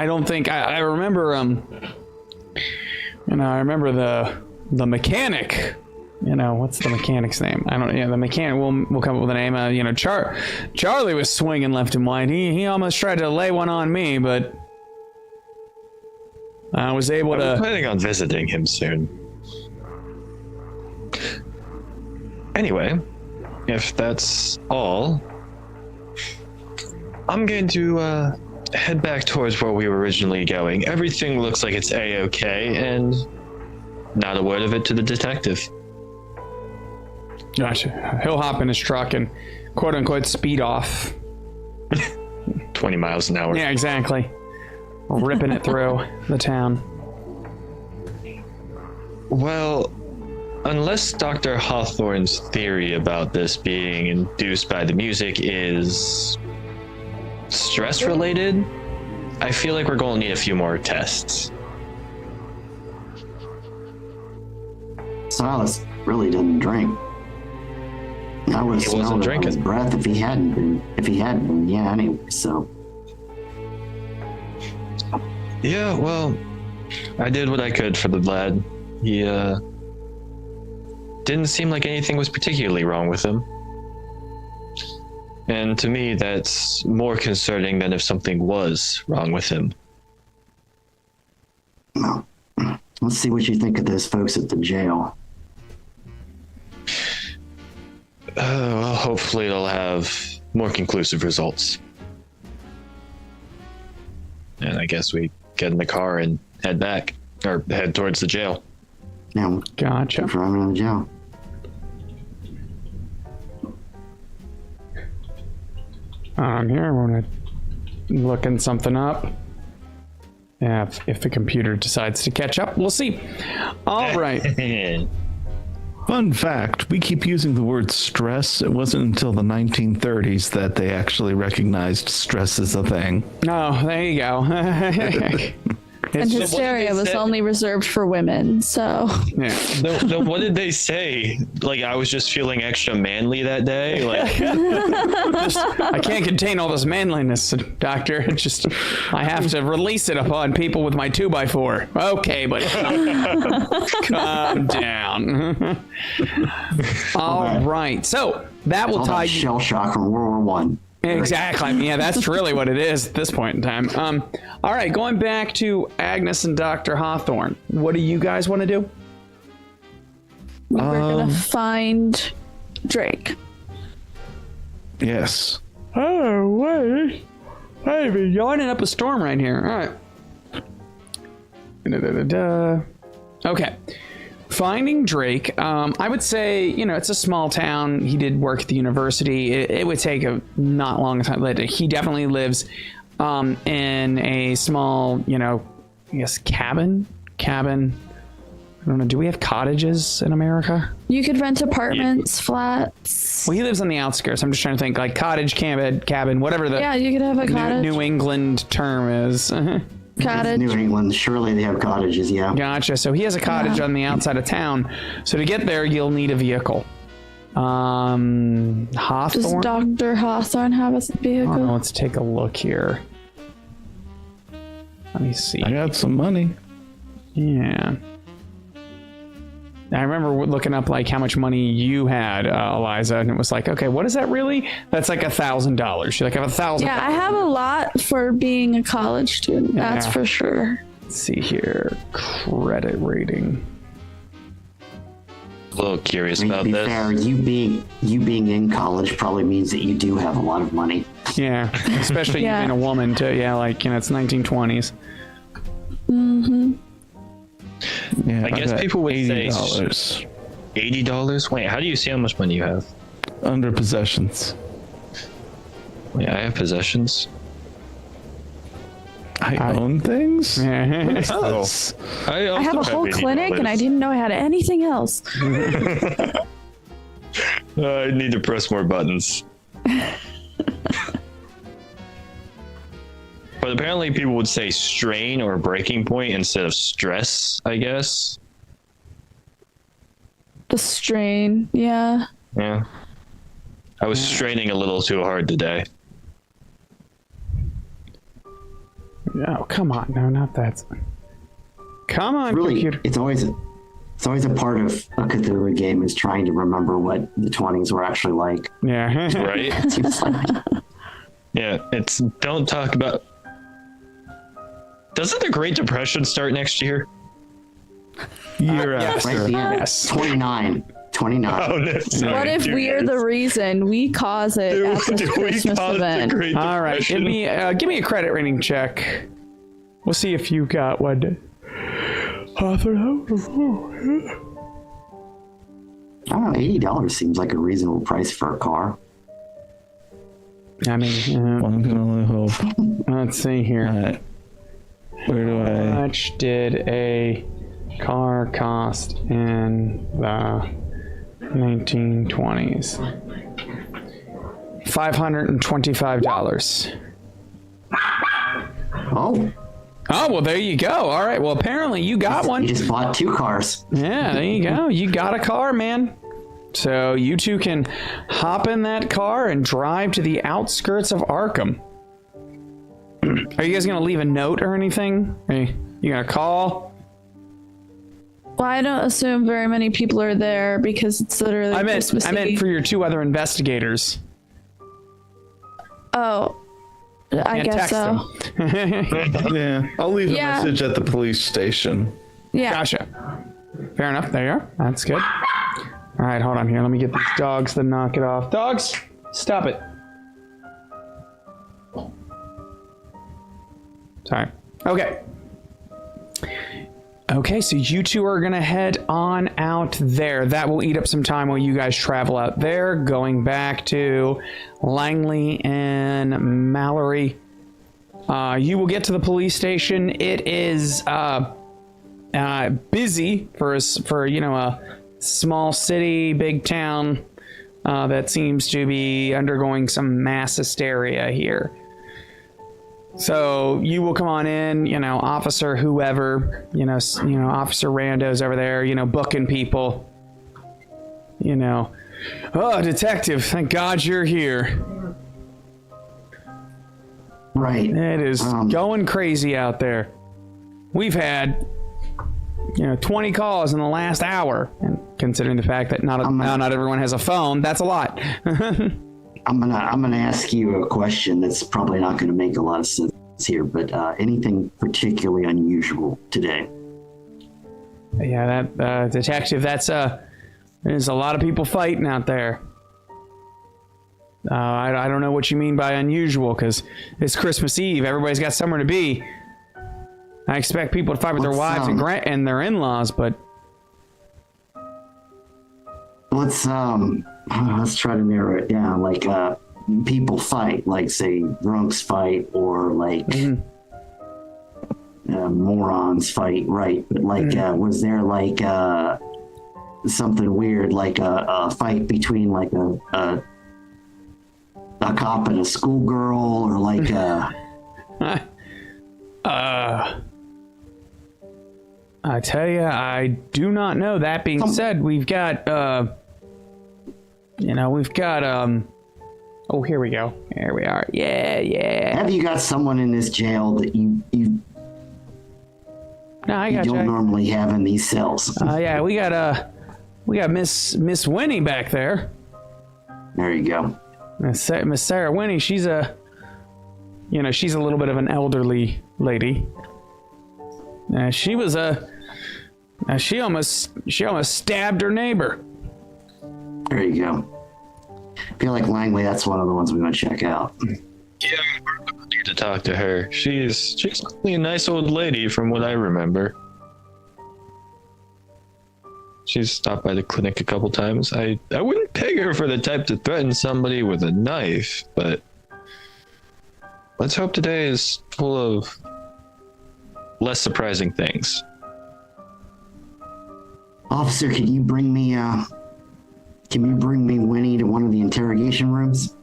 don't think... I remember, I remember the mechanic... what's the mechanic's name? I don't. The mechanic. We'll come up with a name. Charlie was swinging left and right. He almost tried to lay one on me, but I was able to. I'm planning on visiting him soon. Anyway, if that's all, I'm going to head back towards where we were originally going. Everything looks like it's A-okay, and not a word of it to the detective. Gotcha. He'll hop in his truck and quote unquote speed off. 20 miles an hour. Yeah, exactly. Ripping it through the town. Well, unless Dr. Hawthorne's theory about this being induced by the music is stress related, I feel like we're going to need a few more tests. Silas really didn't drink. I would have smelled it on his breath if he hadn't been. Yeah, anyway, so. Yeah, well, I did what I could for the lad. He, didn't seem like anything was particularly wrong with him. And to me, that's more concerning than if something was wrong with him. Well, let's see what you think of those folks at the jail. Well, hopefully it'll have more conclusive results. And I guess we get in the car and head back, or head towards the jail. Now, Gotcha. driving to the jail. Here, we're gonna looking something up. Yeah, if the computer decides to catch up, we'll see. All right. Fun fact, we keep using the word stress. It wasn't until the 1930s that they actually recognized stress as a thing. Oh, there you go. And hysteria was only reserved for women, so. Yeah. What did they say? Like, I was just feeling extra manly that day? Like, I can't contain all this manliness, doctor. It's just, I have to release it upon people with my 2x4. Okay, but calm down. All right. So that will tie you. Shell shock from World War One. Exactly. Yeah, that's really what it is at this point in time. All right, going back to Agnes and Dr. Hawthorne. What do you guys want to do? We're gonna find Drake. Yes. Oh, wait. I've been yawning up a storm right here. All right. Okay. Finding Drake, I would say, it's a small town. He did work at the university. It would take a not long time later. He definitely lives in a small, I guess cabin. I don't know. Do we have cottages in America? You could rent apartments, flats. Well, he lives on the outskirts. I'm just trying to think, like cottage, cabin, whatever the You could have a cottage. New England term is. Cottage. New England, surely they have cottages, yeah. Gotcha. So he has a cottage on the outside of town. So to get there, you'll need a vehicle. Hawthorne? Does Dr. Hawthorne have a vehicle? Oh, let's take a look here. Let me see. I got some money. Yeah. I remember looking up like how much money you had, Eliza, and it was like, okay, what is that really? That's like $1,000. You're like, I have $1,000. Yeah, I have a lot for being a college student. That's for sure. Let's see here. Credit rating. a little curious I mean, about to be this. fair, you being in college probably means that you do have a lot of money. Yeah, especially you being a woman too. Yeah, like it's 1920s. Mm-hmm. Yeah, I guess people would say $80 $80. Wait, how do you see how much money you have? under possessions. Wait, I have possessions. I own things. Oh, I have a whole clinic, and I didn't know I had anything else. I need to press more buttons. But apparently people would say strain or breaking point instead of stress, I guess. The strain, yeah. Yeah. I was straining a little too hard today. Oh, come on. No, not that. Come on, Really, computer. it's always a part of a Cthulhu game is trying to remember what the 20s were actually like. Yeah. Right? It's like, Yeah, it's don't talk about. Doesn't the Great Depression start next year? Year yes. after. right at the end. Yes. 29. Oh, no, What if we're the reason we cause it at this Christmas event? All right. Give me a credit rating check. We'll see if you got one. I don't know, $80 seems like a reasonable price for a car. I mean, One can only hope. let's see here. Where do How I? much did a car cost in the 1920s? $525. Oh, Oh, well, there you go. All right. Well, apparently you got one. you just bought 2 cars. Yeah, there you go. You got a car, man. So you two can hop in that car and drive to the outskirts of Arkham. Are you guys going to leave a note or anything? Are you going to call? Well, I don't assume very many people are there because it's literally Christmas I meant Eve. for your 2 other investigators. Oh, I Yeah, guess text so. them. Yeah, I'll leave Yeah. a message at the police station. Yeah. Gotcha. Fair enough. There you are. That's good. All right, hold on here. Let me get these dogs to knock it off. Dogs, stop it. Sorry. Okay. Okay, so you two are going to head on out there. That will eat up some time while you guys travel out there, going back to Langley and Mallory. You will get to the police station. It is busy for a small city, big town that seems to be undergoing some mass hysteria here. So you will come on in, officer whoever, officer randos over there, booking people, oh, detective, thank God you're here. Right. It is going crazy out there. We've had, 20 calls in the last hour, and considering the fact that not everyone has a phone, that's a lot. I'm gonna ask you a question that's probably not gonna make a lot of sense here, but anything particularly unusual today? Yeah, that detective. There's a lot of people fighting out there. I don't know what you mean by unusual, because it's Christmas Eve. Everybody's got somewhere to be. I expect people to fight with their wives and their in-laws, but let's try to narrow it down. Like people fight, like say drunks fight, or like morons fight, right? But like, was there like something weird, like a fight between like a cop and a schoolgirl, or like I tell you, I do not know. That being said, we've got oh, here we go. Here we are. Yeah. Have you got someone in this jail that you don't normally have in these cells? Yeah, we got Miss Winnie back there. There you go. Miss Sarah Winnie. She's a little bit of an elderly lady. She almost stabbed her neighbor. There you go. I feel like Langley, that's one of the ones we want to check out. Yeah, I need to talk to her. She's a nice old lady from what I remember. She's stopped by the clinic a couple times. I wouldn't peg her for the type to threaten somebody with a knife, but let's hope today is full of less surprising things. Officer, can you bring me Winnie to one of the interrogation rooms?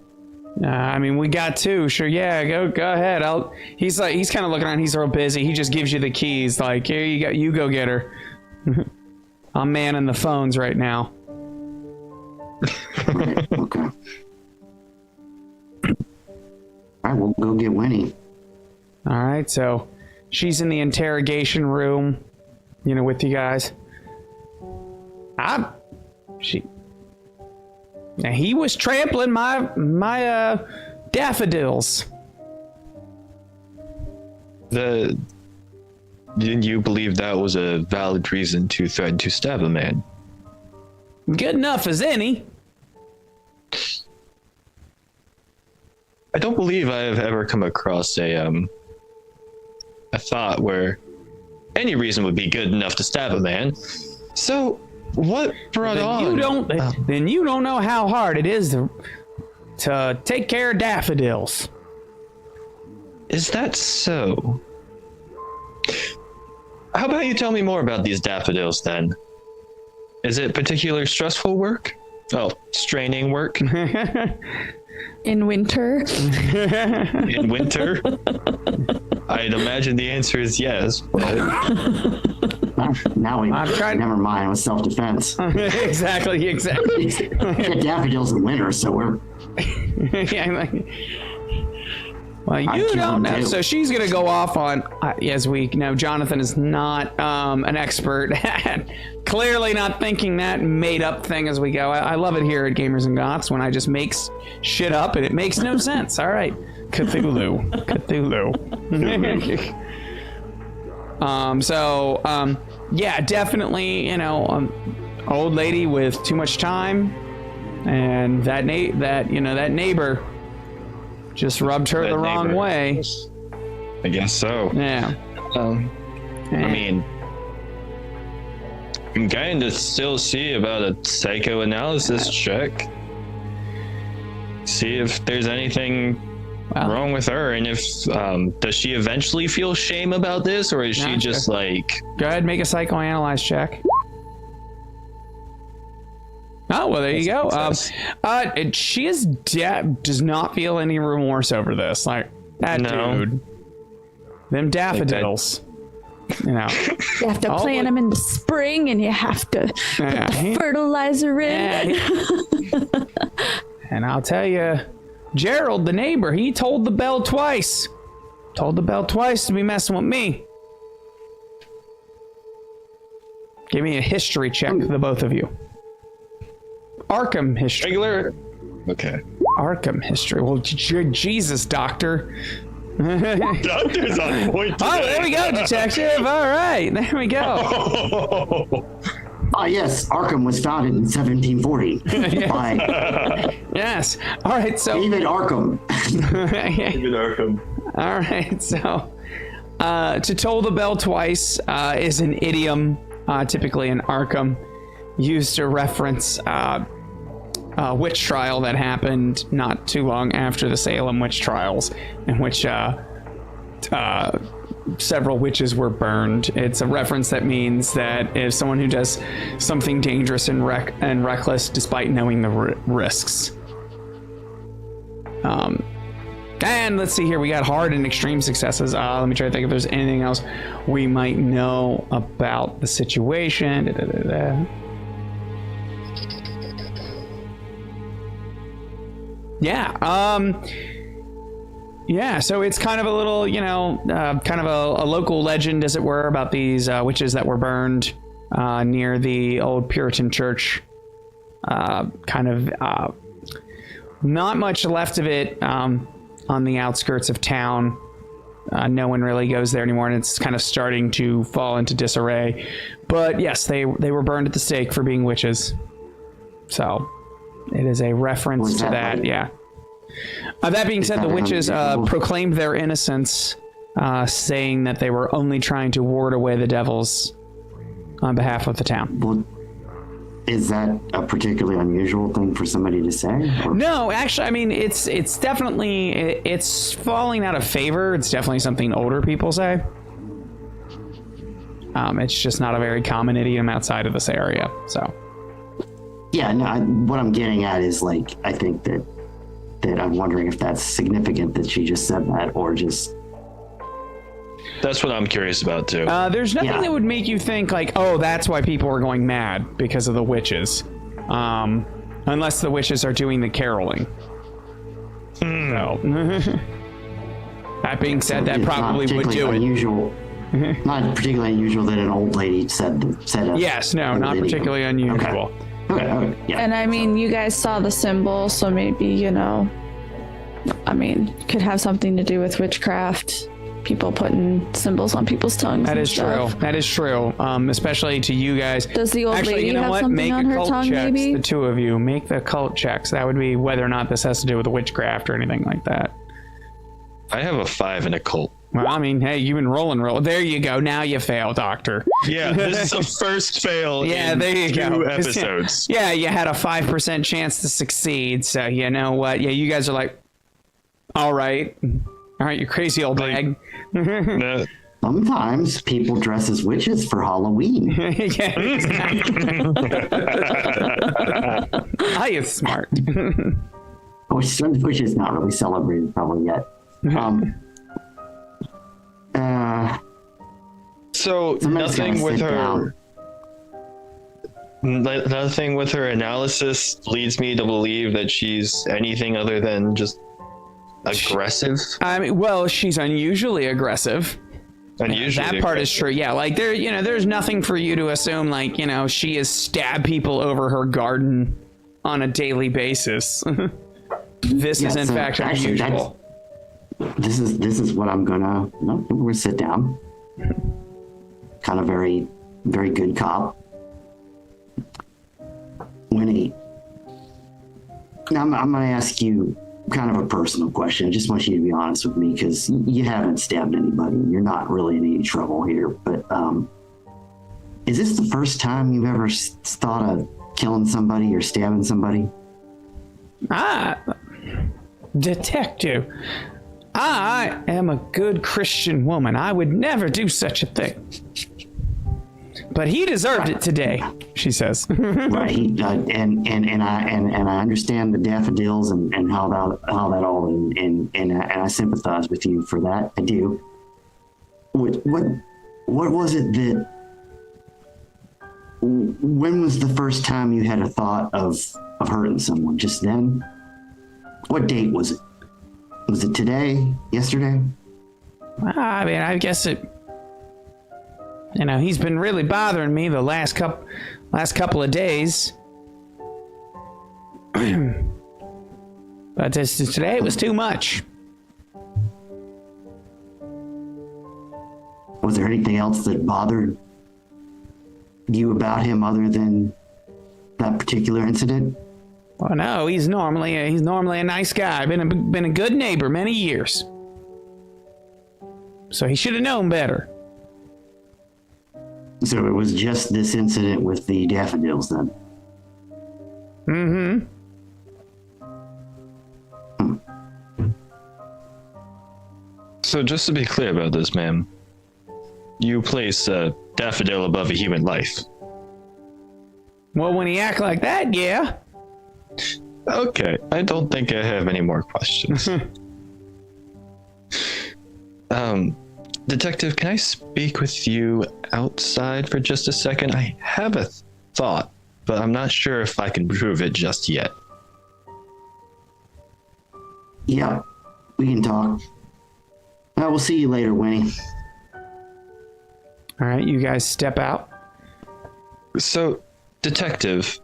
We got two. Sure, yeah, go ahead. He's kind of looking around. He's real busy. He just gives you the keys. Like, here you go. You go get her. I'm manning the phones right now. Right, okay. All right, we'll go get Winnie. All right, so she's in the interrogation room, with you guys. Now he was trampling my daffodils. Didn't you believe that was a valid reason to threaten to stab a man? Good enough as any. I don't believe I have ever come across a thought where any reason would be good enough to stab a man. So what brought on? Then you don't know how hard it is to take care of daffodils. Is that so? How about you tell me more about these daffodils then? Is it particular stressful work? Oh, straining work? In winter? In winter? I'd imagine the answer is yes, but... Now never mind, with self-defense. Exactly. Get daffodils in winter, so we're... Well, you don't know. So she's going to go off on, as we know, Jonathan is not an expert. Clearly not thinking that made up thing as we go. I love it here at Gamers and Goths when I just make shit up and it makes no sense. All right. Cthulhu. Yeah, definitely, old lady with too much time, and that neighbor just rubbed her the wrong way. I guess so. Yeah. I mean, I'm going to still see about a psychoanalysis check. See if there's anything wrong with her, and if does she eventually feel shame about this, or is she just like? Go ahead, make a psychoanalyze check. Oh well, there you go. She does not feel any remorse over this. Like that dude, them daffodils. You know, you have to plant them in the spring, and you have to put the fertilizer in. And I'll tell you, Gerald, the neighbor, he told the bell twice. Told the bell twice to be messing with me. Give me a history check, the both of you. Arkham history. Regular. Okay. Arkham history. Well, Jesus, Doctor. Doctor's on point today. Oh, there we go, detective. All right, there we go. Yes, Arkham was founded in 1740 by Yes. All right, so David Arkham. David Arkham. All right, so to toll the bell twice is an idiom, typically in Arkham, used to reference a witch trial that happened not too long after the Salem witch trials, in which several witches were burned. It's a reference that means that if someone who does something dangerous and reckless despite knowing the risks. And let's see here, we got hard and extreme successes. Let me try to think if there's anything else we might know about the situation. Yeah, so it's kind of a little, kind of a local legend, as it were, about these witches that were burned near the old Puritan church. Not much left of it on the outskirts of town. No one really goes there anymore, and it's kind of starting to fall into disarray. But yes, they were burned at the stake for being witches. So it is a reference to that, yeah. That being said, the witches proclaimed their innocence, saying that they were only trying to ward away the devils on behalf of the town. Well, is that a particularly unusual thing for somebody to say? Or? No, actually, I mean, it's definitely, it's falling out of favor. It's definitely something older people say. It's just not a very common idiom outside of this area, so. Yeah, no, what I'm getting at is, like, I think that I'm wondering if that's significant that she just said that, or just... That's what I'm curious about, too. There's nothing that would make you think, like, oh, that's why people are going mad, because of the witches. Unless the witches are doing the caroling. So. That being said, that probably would do it. Unusual, not particularly unusual that an old lady said a... Yes, no, not particularly unusual. Okay, yeah. And I mean, you guys saw the symbol, so maybe, could have something to do with witchcraft. People putting symbols on people's tongues. That is true. That is true. Especially to you guys. Does the old lady have something make on her tongue, checks, maybe? The two of you, make the cult checks. That would be whether or not this has to do with witchcraft or anything like that. I have a 5 in occult. Well, I mean, hey, you've been rolling. There you go. Now you fail, Doctor. Yeah, this is a first fail in there you 2 go. episodes. Yeah, you had a 5% chance to succeed. So you know what? Yeah, you guys are like, all right, you crazy old bag. Sometimes people dress as witches for Halloween. Yeah, exactly. I am smart. Which is not really celebrated probably yet. So nothing with her. Nothing with her analysis leads me to believe that she's anything other than just aggressive. I mean, well, she's unusually aggressive. That part is true. Yeah, like there's nothing for you to assume, like, she has stabbed people over her garden on a daily basis. This is in fact unusual. This is what I'm gonna. No, we're gonna sit down. Kind of very, very good cop. Winnie, now I'm gonna ask you kind of a personal question. I just want you to be honest with me because you haven't stabbed anybody. You're not really in any trouble here. But is this the first time you've ever thought of killing somebody or stabbing somebody? Detective, I am a good Christian woman. I would never do such a thing. But he deserved it today, she says. Right. And I understand the daffodils and how that all and I sympathize with you for that. I do. What was it that? When was the first time you had a thought of hurting someone? Just then? What date was it? Was it today? Yesterday? I mean, I guess it. He's been really bothering me the last couple of days. But today it was too much. Was there anything else that bothered you about him other than that particular incident? Oh no, he's normally a nice guy. Been a good neighbor many years. So he should have known better. So it was just this incident with the daffodils then? Mm-hmm. So just to be clear about this, ma'am, you place a daffodil above a human life. Well, when he act like that, yeah. Okay, I don't think I have any more questions. Detective, can I speak with you outside for just a second? I have a thought, but I'm not sure if I can prove it just yet. Yeah, we can talk. We'll see you later, Winnie. All right, you guys step out. So, Detective,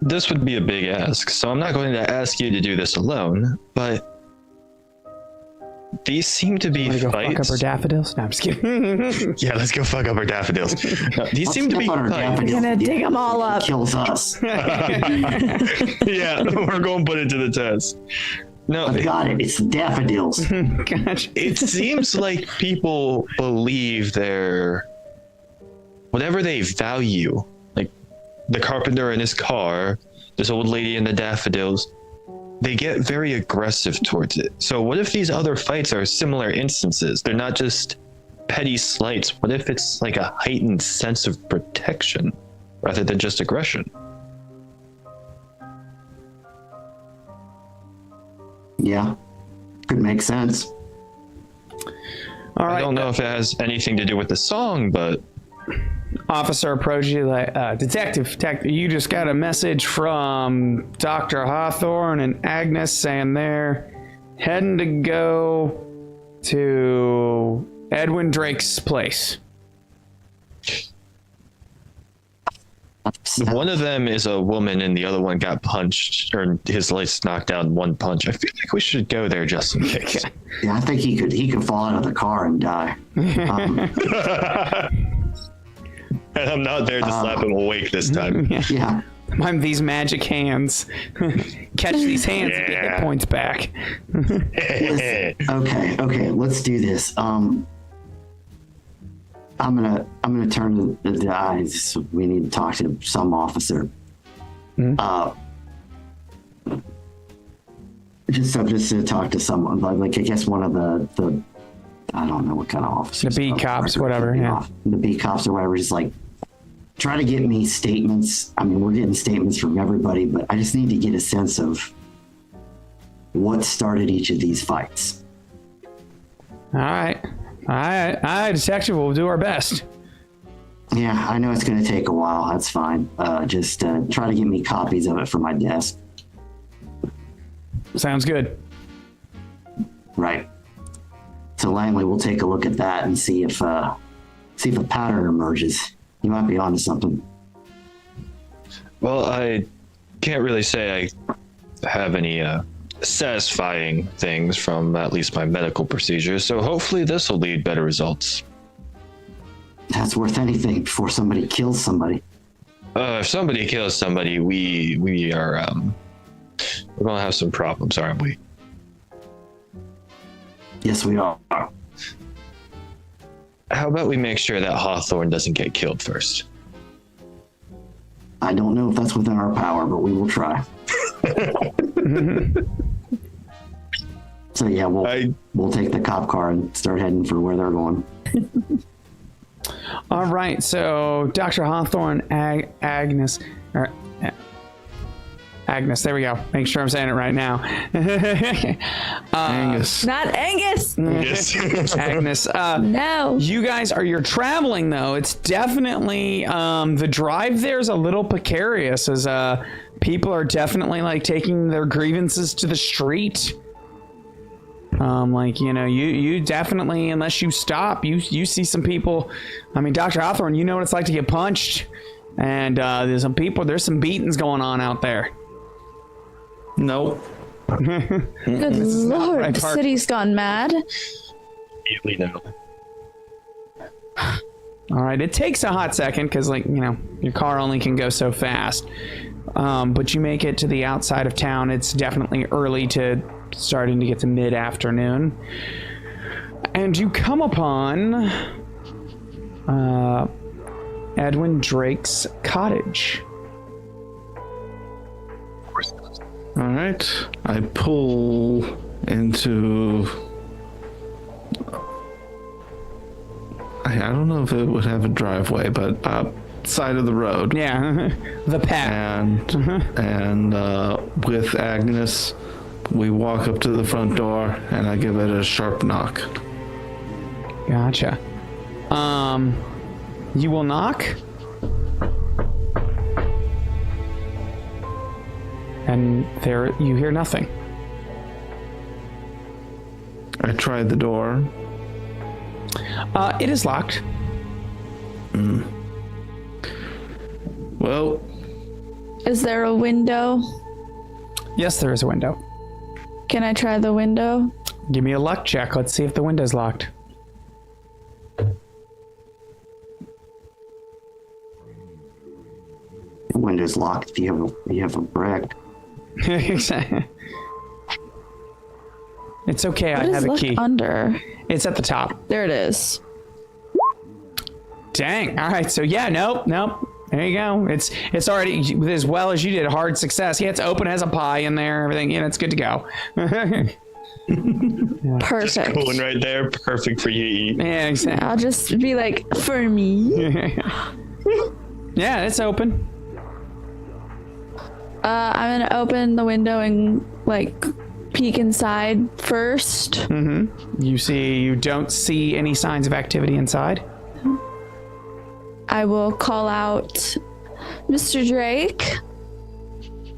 this would be a big ask, so I'm not going to ask you to do this alone, but these seem to be Wanna go fights. fuck up our daffodils? No, I'm just kidding. Yeah, let's go fuck up our daffodils. No, these seem to be fights. You're gonna dig them all up. Kills us. Yeah, we're going to put it to the test. No, I've got it. It's the daffodils. Gotcha. it seems like people believe whatever they value, like the carpenter in his car, this old lady in the daffodils, they get very aggressive towards it. So what if these other fights are similar instances? They're not just petty slights. What if it's like a heightened sense of protection rather than just aggression? Yeah, could make sense. All right. I don't know if it has anything to do with the song, but Officer approaches you like, Detective, you just got a message from Dr. Hawthorne and Agnes saying they're heading to go to Edwin Drake's place. one of them is a woman and the other one got punched, or his legs knocked out in one punch. I feel like we should go there just in case. Yeah, I think he could fall out of the car and die. And I'm not there to slap him awake this time. Yeah. I'm these magic hands. Catch these hands and get hit points back. Okay, let's do this. I'm gonna turn to the eyes. We need to talk to some officer. Just to talk to someone, like I guess one of the I don't know what kind of officers. The beat cops, whatever. Yeah. The beat cops or whatever. Just like try to get me statements. I mean, we're getting statements from everybody, but I just need to get a sense of what started each of these fights. All right, detective. We'll do our best. Yeah, I know it's going to take a while. That's fine. Just try to get me copies of it for my desk. Sounds good. Right. So Langley, we'll take a look at that and see if a pattern emerges. You might be onto something. Well, I can't really say I have any satisfying things from at least my medical procedures, so hopefully this will lead better results. That's worth anything before somebody kills somebody. If somebody kills somebody, we are We're gonna have some problems, aren't we? Yes, we are. How about we make sure that Hawthorne doesn't get killed first? I don't know if that's within our power, but we will try. So yeah, we'll take the cop car and start heading for where they're going. All right, so Dr. Hawthorne, Agnes, there we go. Make sure I'm saying it right now. Angus. Not Angus. Agnes. No. You guys you're traveling though. It's definitely the drive there's a little precarious as people are definitely like taking their grievances to the street. You definitely, unless you stop, you see some people. I mean, Dr. Hawthorne, you know what it's like to get punched, and there's some beatings going on out there. Nope. Good lord, the city's gone mad. We know. All right, it takes a hot second because, your car only can go so fast. But you make it to the outside of town. It's definitely early to starting to get to mid-afternoon. And you come upon Edwin Drake's cottage. All right. I pull into... I don't know if it would have a driveway, but side of the road. Yeah, the path. And with Agnes, we walk up to the front door, and I give it a sharp knock. Gotcha. You will knock? And there you hear nothing. I tried the door. It is locked. Well... Is there a window? Yes, there is a window. Can I try the window? Give me a luck check. Let's see if the window's locked. The window's locked if you have a brick. It's okay, I have a key. Under? It's at the top. There it is. Dang. All right, so yeah, nope. There you go. It's already, as well as you did, a hard success. Yeah, it's open, has a pie in there, everything. Yeah, it's good to go. Perfect. Going right there, perfect for you to eat. Yeah, exactly. I'll just be like, for me. Yeah, it's open. I'm gonna open the window and peek inside first. Mm-hmm. You don't see any signs of activity inside. I will call out, Mr. Drake.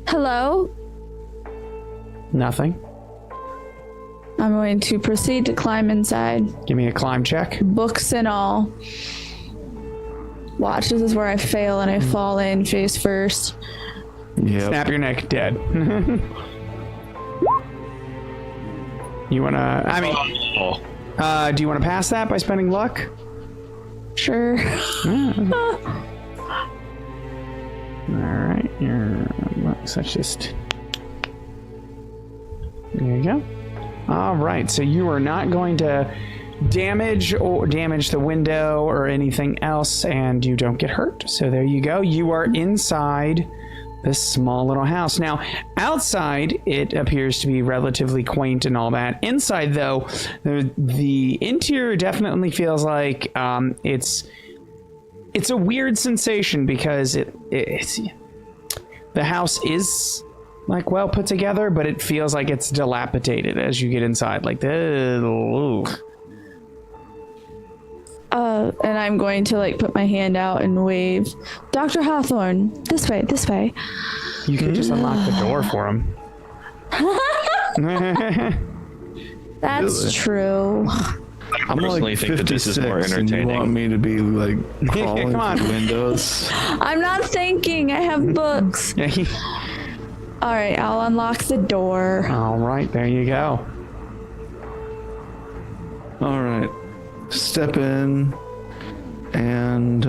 Hello? Nothing. I'm going to proceed to climb inside. Give me a climb check. Books and all. Watch, this is where I fail and I fall in face first. Yep. Snap your neck, dead. You wanna, do you wanna pass that by spending luck? Sure. Alright, let's just... There you go. Alright, so you are not going to damage the window or anything else, and you don't get hurt. So there you go. You are inside this small little house. Now, outside, it appears to be relatively quaint and all that. Inside, though, the interior definitely feels like it's a weird sensation because it's the house is well put together, but it feels like it's dilapidated as you get inside. And I'm going to put my hand out and wave. Dr. Hawthorne, this way, this way. You can just unlock the door for him. That's Really? true. I personally think that this is more 56 and you want entertaining. me to be crawling Come on. through windows? I'm not thinking. I have books. All right, I'll unlock the door. All right, there you go. All right. Step in and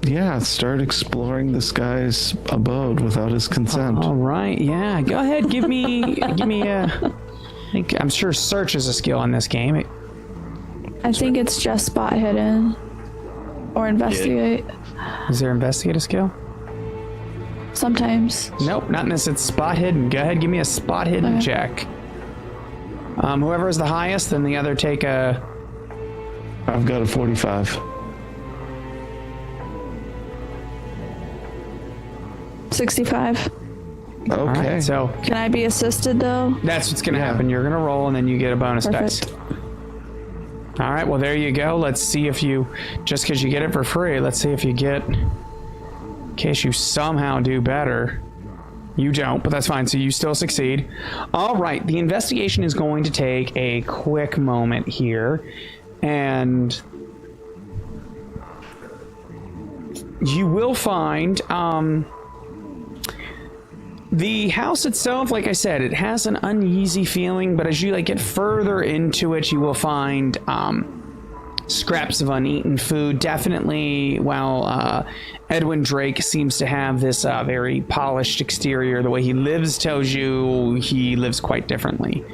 Yeah, start exploring this guy's abode without his consent. All right, yeah. Go ahead, give me a. I'm sure search is a skill in this game. I think it's just spot hidden or investigate. Is there investigate a skill? Sometimes. Nope, not unless it's spot hidden. Go ahead, give me a spot hidden Okay. check. Whoever is the highest, then the other take a. I've got a 45. 65. Okay. All right, so Can I be assisted though? that's what's going to happen. You're going to roll, and then you get a bonus Perfect. dice. All right, well, there you go. Let's see if you, just because you get it for free, let's see if you get, in case you somehow do better. You don't, but that's fine. So you still succeed. All right, the investigation is going to take a quick moment here, and you will find the house itself, like I said, it has an uneasy feeling, but as you get further into it, you will find scraps of uneaten food. Definitely, while Edwin Drake seems to have this very polished exterior, the way he lives tells you he lives quite differently.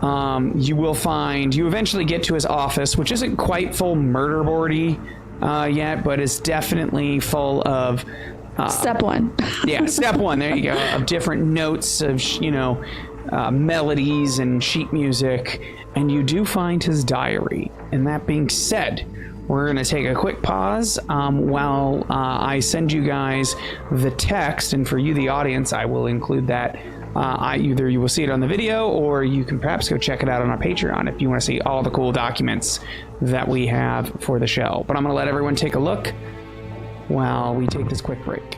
You will find, you eventually get to his office, which isn't quite full murder boardy yet, but is definitely full of Step one. yeah, step one. There you go. Of different notes of, melodies and sheet music. And you do find his diary. And that being said, we're going to take a quick pause while I send you guys the text. And for you, the audience, I will include that. Either you will see it on the video, or you can perhaps go check it out on our Patreon if you want to see all the cool documents that we have for the show. But I'm going to let everyone take a look while we take this quick break.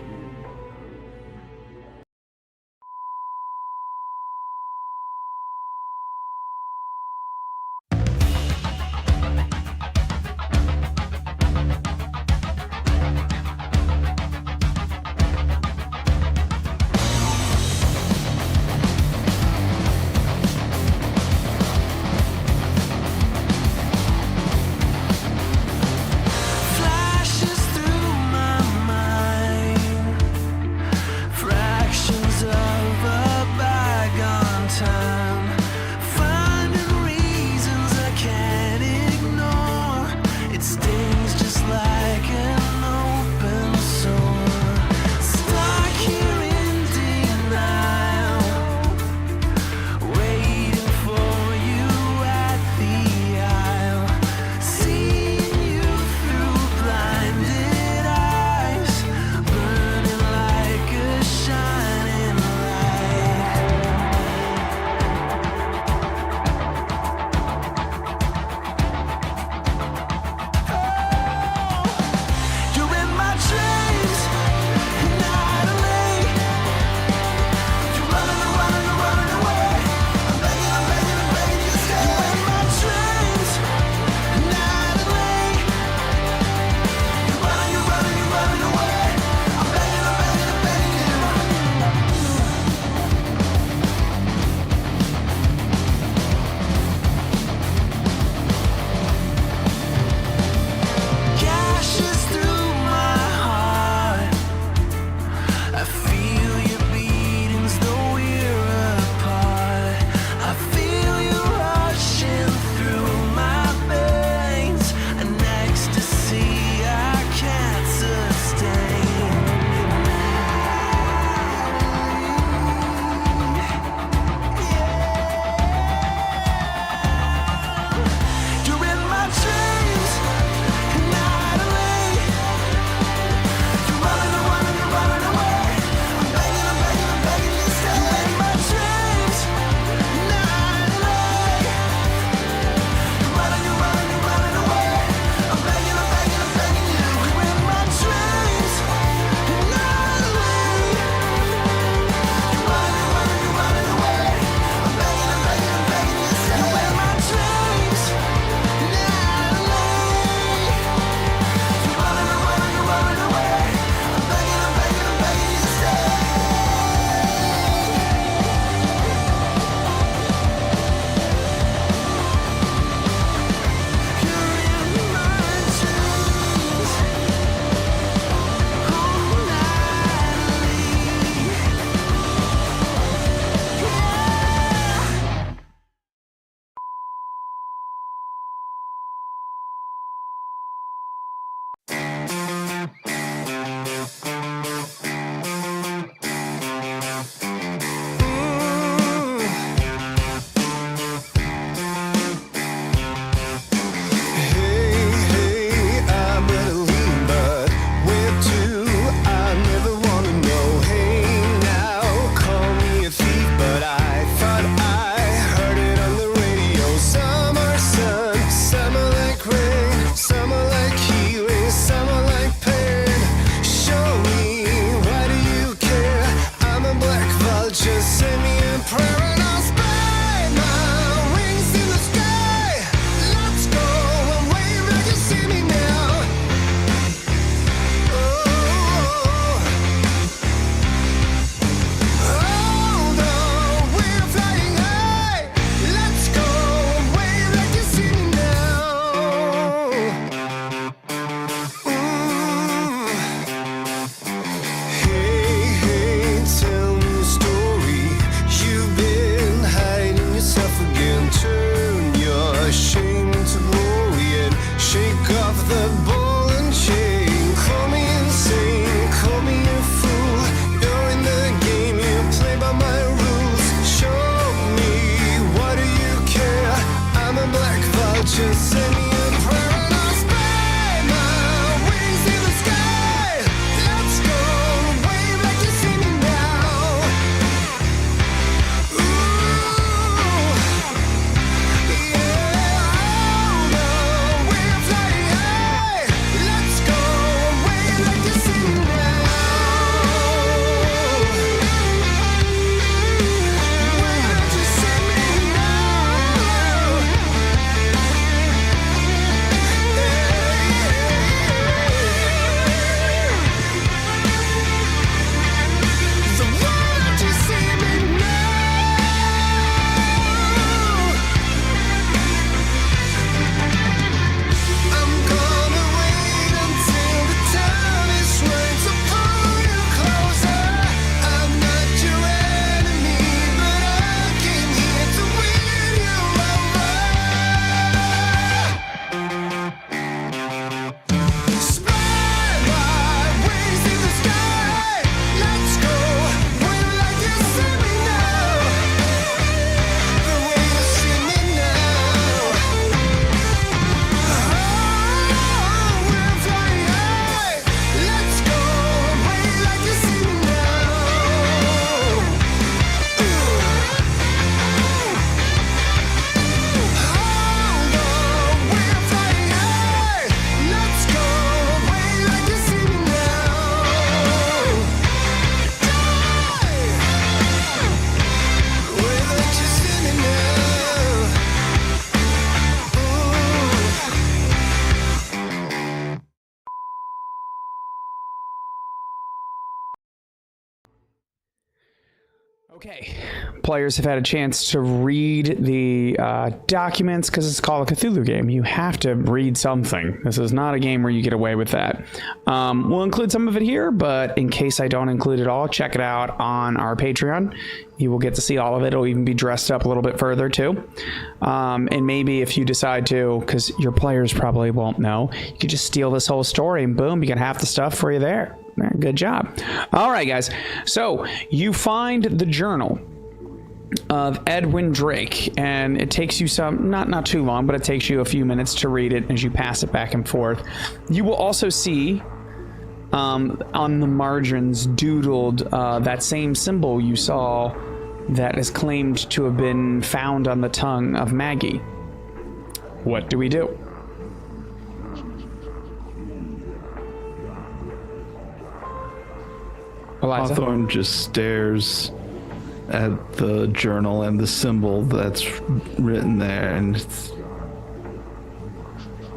Flashes through my mind, fractions of a bygone time, finding reasons I can't ignore. It stings just like an open sore. Stuck here in denial, waiting for you at the aisle, seeing you through blinded eyes, burning like a shining light. Okay, players have had a chance to read the documents because it's called a Cthulhu game. You have to read something. This is not a game where you get away with that. We'll include some of it here, but in case I don't include it all, check it out on our Patreon. You will get to see all of it. It'll even be dressed up a little bit further too. And maybe if you decide to, because your players probably won't know, you could just steal this whole story and boom, you get half the stuff for you there. Good job. All right, guys. So you find the journal of Edwin Drake, and it takes you some, not too long, but it takes you a few minutes to read it as you pass it back and forth. You will also see on the margins doodled that same symbol you saw that is claimed to have been found on the tongue of Maggie. What do we do? Eliza? Hawthorne just stares at the journal and the symbol that's written there, and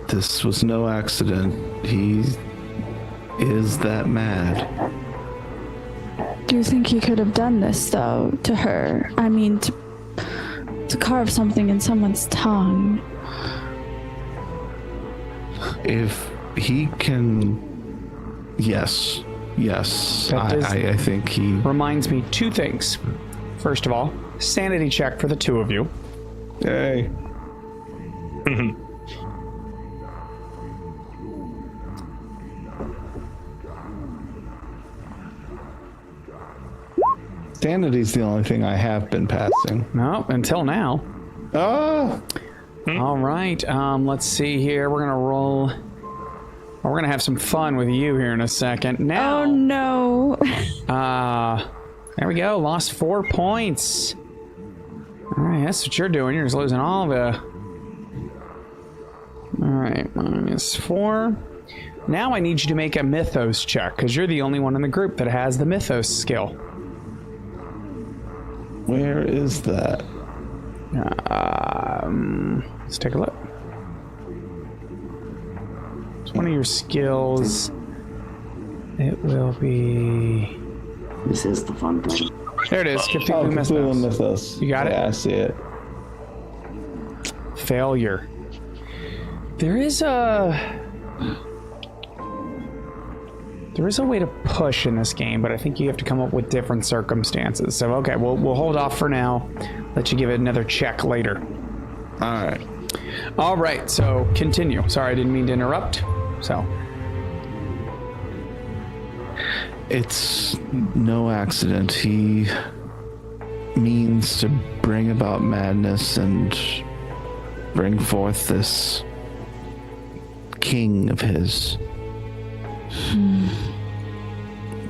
this was no accident. He is that mad. Do you think he could have done this, though, to her? I mean, to carve something in someone's tongue. If he can... Yes. I think he... Reminds me two things. First of all, sanity check for the two of you. Hey. Sanity's the only thing I have been passing. No, until now. Oh! All right, let's see here. We're gonna roll. We're gonna have some fun with you here in a second. Now. Oh no! There we go. Lost 4 points. All right, that's what you're doing. You're just losing all the. All right, -4. Now I need you to make a mythos check because you're the only one in the group that has the mythos skill. Where is that? Let's take a look. It's one of your skills. It will be... This is the fun thing. There it is. Cthulhu Cthulhu Mythos. You got it? Yeah, I see it. Failure. There is a way to push in this game, but I think you have to come up with different circumstances. So, okay, we'll hold off for now. Let you give it another check later. All right, so continue. Sorry, I didn't mean to interrupt. So. It's no accident. He means to bring about madness and bring forth this king of his.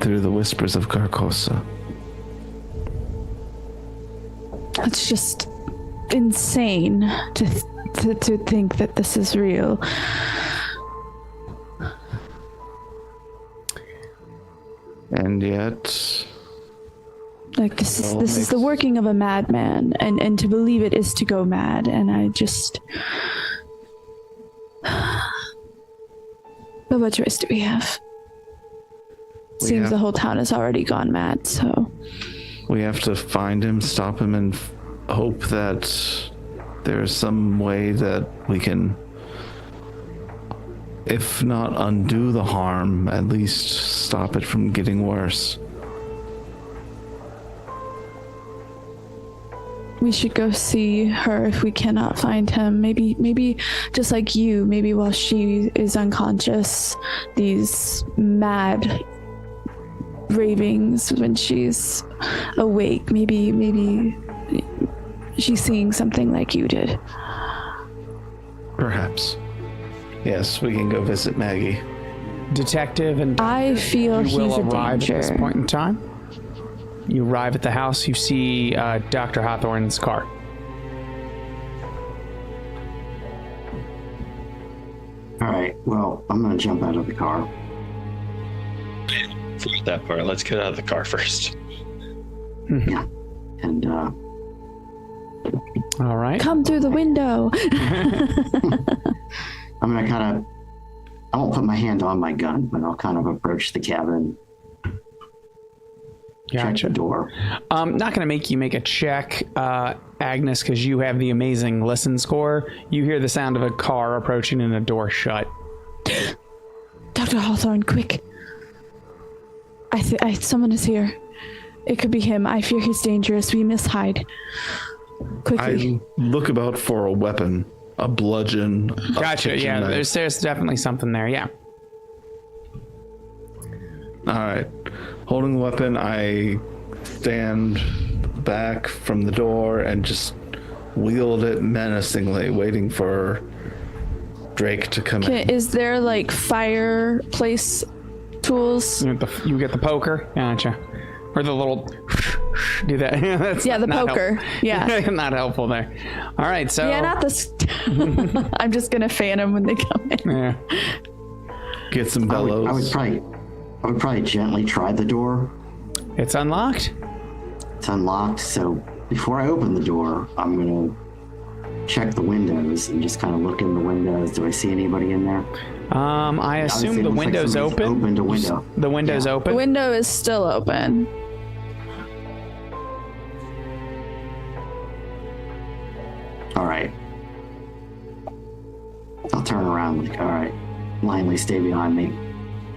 Through the whispers of Carcosa. It's just insane to think that this is real. And yet... Like, this is the working of a madman, and to believe it is to go mad, and I just... But what choice do we have? Seems the whole town has already gone mad, so... We have to find him, stop him, and hope that there's some way that we can, if not undo the harm, at least stop it from getting worse. We should go see her if we cannot find him. Maybe just like you, maybe while she is unconscious, these mad ravings when she's awake. Maybe she's seeing something like you did. Perhaps. Yes, we can go visit Maggie. Detective and I feel you will he's a arrive danger. at this point in time. You arrive at the house. You see Dr. Hawthorne's car. All right. Well, I'm gonna jump out of the car. Forget that part. Let's get out of the car first. Yeah. And All right. Come through the window. I'm gonna I won't put my hand on my gun, but I'll kind of approach the cabin check the door. Not going to make you make a check, Agnes, because you have the amazing listen score. You hear the sound of a car approaching and a door shut. Dr. Hawthorne, quick. Someone is here. It could be him. I fear he's dangerous. We must hide. Quickly. I look about for a weapon, a bludgeon. Gotcha. Yeah, there's definitely something there. Yeah. All right. Holding the weapon, I stand back from the door and just wield it menacingly, waiting for Drake to come in. Is there like fireplace tools? You get the poker. Gotcha. Or the little do that. That's the poker. Yeah. Not helpful there. All right, so yeah, not this. I'm just gonna fan them when they come in. Yeah. Get some bellows. I would probably gently try the door. It's unlocked. It's unlocked, so before I open the door, I'm gonna check the windows and just kind of look in the windows. Do I see anybody in there? I assume the window's open. Opened a window. The window's open. The window is still open. All right. I'll turn around like, all right, blindly stay behind me.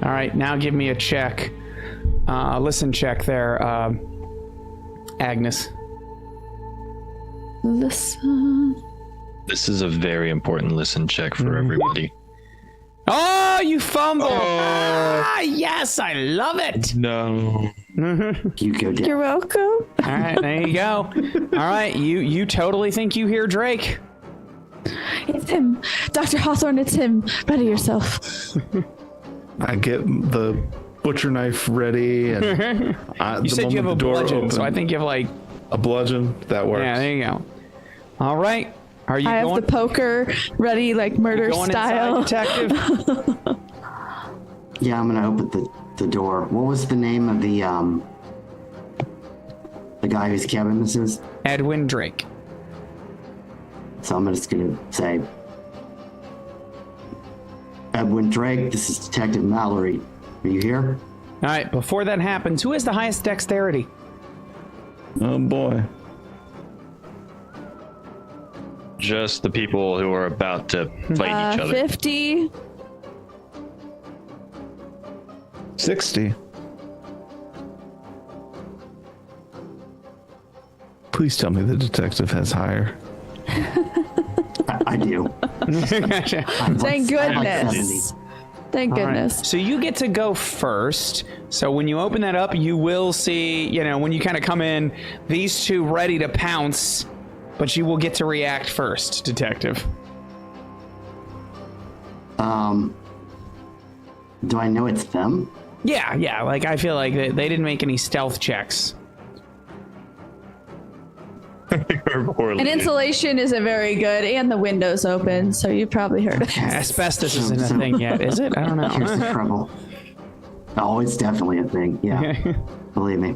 All right, now give me a check. Listen check there, Agnes. Listen. This is a very important listen check for everybody. Oh, you fumbled! Ah, yes, I love it. No. You go down. You're welcome. All right, there you go. All right, you totally think you hear Drake. It's him. Dr. Hawthorne, it's him. Ready yourself. I get the butcher knife ready, and You said you have a bludgeon, so I think you have like a bludgeon. That works. Yeah, there you go. All right, are you I going? have the poker ready, like murder going style. inside, detective? Yeah, I'm gonna open the door. What was the name of the guy whose cabin this is? Edwin Drake. So I'm just gonna say, Edwin Drake, this is Detective Mallory. Are you here? All right, before that happens, who has the highest dexterity? Oh boy. Just the people who are about to fight each other. 50. 60. Please tell me the detective has higher. I do. Gotcha. Thank I like goodness. 70. Thank All right. goodness. So you get to go first. So when you open that up, you will see, when you kind of come in, these two ready to pounce, but you will get to react first, detective. Do I know it's them? Yeah. Like, I feel like they didn't make any stealth checks. And insulation isn't very good, and the window's open, so you probably heard it. Asbestos isn't a thing yet, is it? I don't Here's the know. trouble. Oh, it's definitely a thing. Yeah, believe me.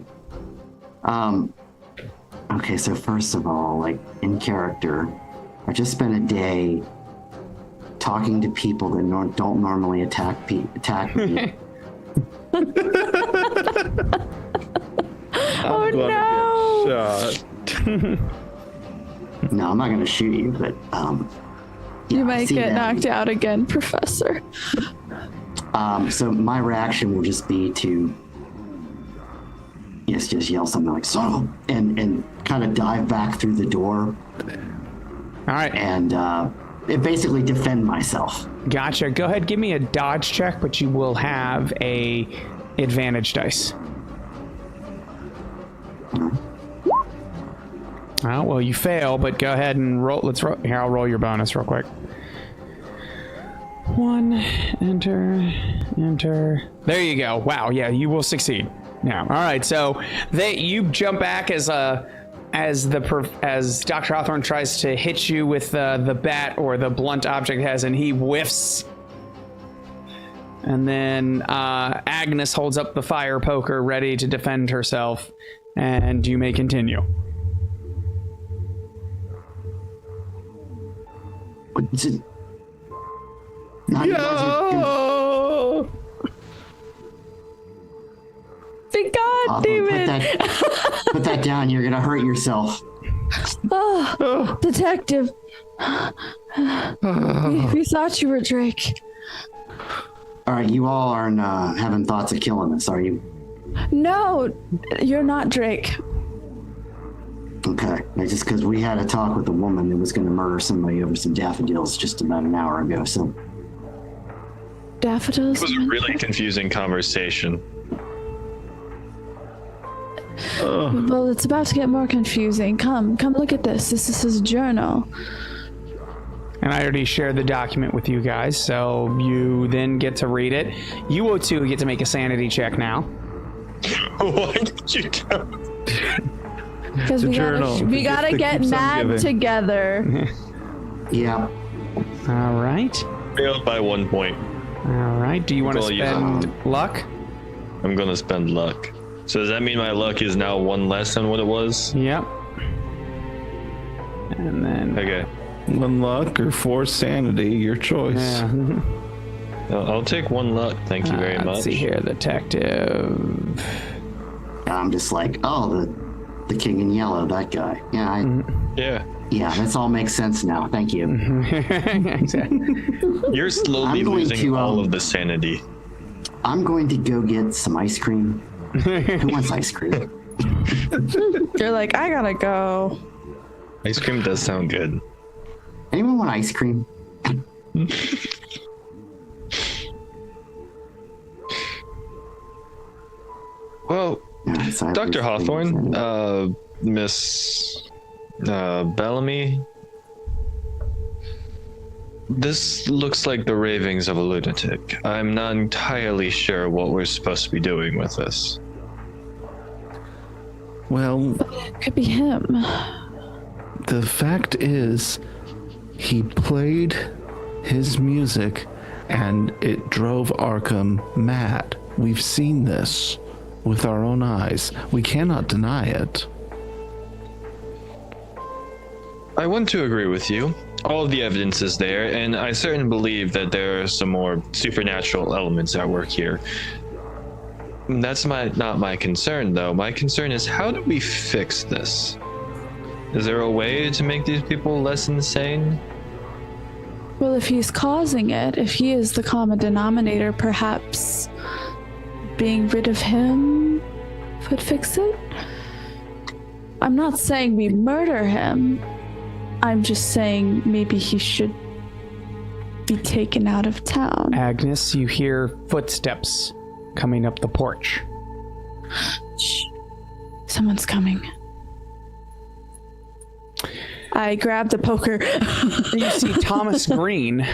Okay, so first of all, like in character, I just spent a day talking to people that don't normally attack me. Oh no! Shot. No, I'm not gonna shoot you, but You might see get them. knocked out again, Professor. So my reaction will just be to just yell something like "son of a-" and kind of dive back through the door All right. and basically defend myself. Gotcha. Go ahead, give me a dodge check, but you will have a advantage dice. Oh, well, you fail, but go ahead and roll. Let's roll. Here, I'll roll your bonus real quick. 1, enter. There you go. Wow. Yeah, you will succeed. Now, all right. So you jump back as Dr. Hawthorne tries to hit you with the bat or the blunt object it has, and he whiffs. And then Agnes holds up the fire poker, ready to defend herself, and you may continue. Thank God, Put David. Put that down. You're gonna hurt yourself. Oh, detective. We thought you were Drake. All right, you all aren't having thoughts of killing us, are you? No, you're not Drake. Okay, just because we had a talk with a woman who was going to murder somebody over some daffodils just about an hour ago, so... Daffodils? It was a really confusing conversation. Well, it's about to get more confusing. Come look at this. This is his journal. And I already shared the document with you guys, so you then get to read it. You two get to make a sanity check now. Why did you tell me? Because we gotta get mad together. Yeah. All right. Failed by 1 point. All right. Do you want to spend luck? I'm gonna spend luck. So does that mean my luck is now 1 less than what it was? Yep. And then... Okay. 1 luck or 4 sanity, your choice. Yeah. I'll take 1 luck. Thank you very much. Let's see here, detective. I'm just like, oh, the king in yellow, that guy. Yeah, Yeah. This all makes sense now. Thank you. You're slowly losing all of the sanity. I'm going to go get some ice cream. Who wants ice cream? You're like, I gotta go. Ice cream does sound good. Anyone want ice cream? Well, Dr. Hawthorne, Miss Bellamy, this looks like the ravings of a lunatic. I'm not entirely sure what we're supposed to be doing with this. Well, It could be him. the fact is, he played his music and it drove Arkham mad. We've seen this with our own eyes. We cannot deny it. I want to agree with you. All of the evidence is there, and I certainly believe that there are some more supernatural elements at work here. That's not my concern, though. My concern is, how do we fix this? Is there a way to make these people less insane? Well, if he's causing it, if he is the common denominator, perhaps being rid of him would fix it? I'm not saying we murder him. I'm just saying maybe he should be taken out of town. Agnes, you hear footsteps coming up the porch. Shh. Someone's coming. I grabbed the poker. You see Thomas Green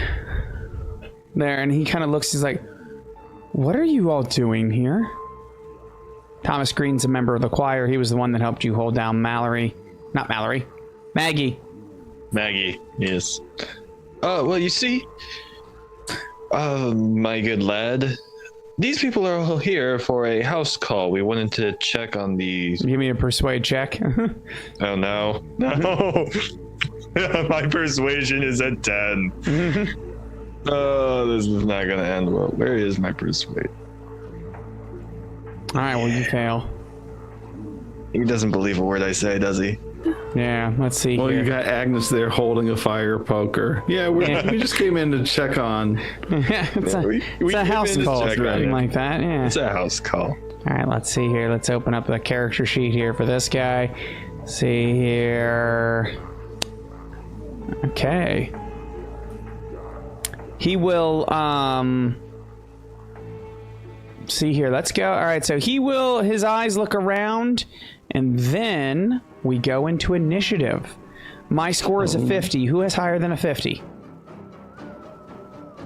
there, and he kind of looks, he's like, what are you all doing here? Thomas Green's a member of the choir. He was the one that helped you hold down Maggie. Maggie, yes. Well, you see, my good lad, these people are all here for a house call. We wanted to check on the... Give me a persuade check. Oh, no. My persuasion is at 10. Oh, this is not going to end well. Where is my persuade? All right, well, you fail. He doesn't believe a word I say, does he? Yeah, let's see Well, here. you got Agnes there holding a fire poker. Yeah, we just came in to check on. It's we a house came in to call, check something on it. like that, yeah. It's a house call. All right, let's see here. Let's open up the character sheet here for this guy. See here. Okay. He will, see here. Let's go. All right, so his eyes look around, and then we go into initiative. My score is a 50. Who has higher than a 50?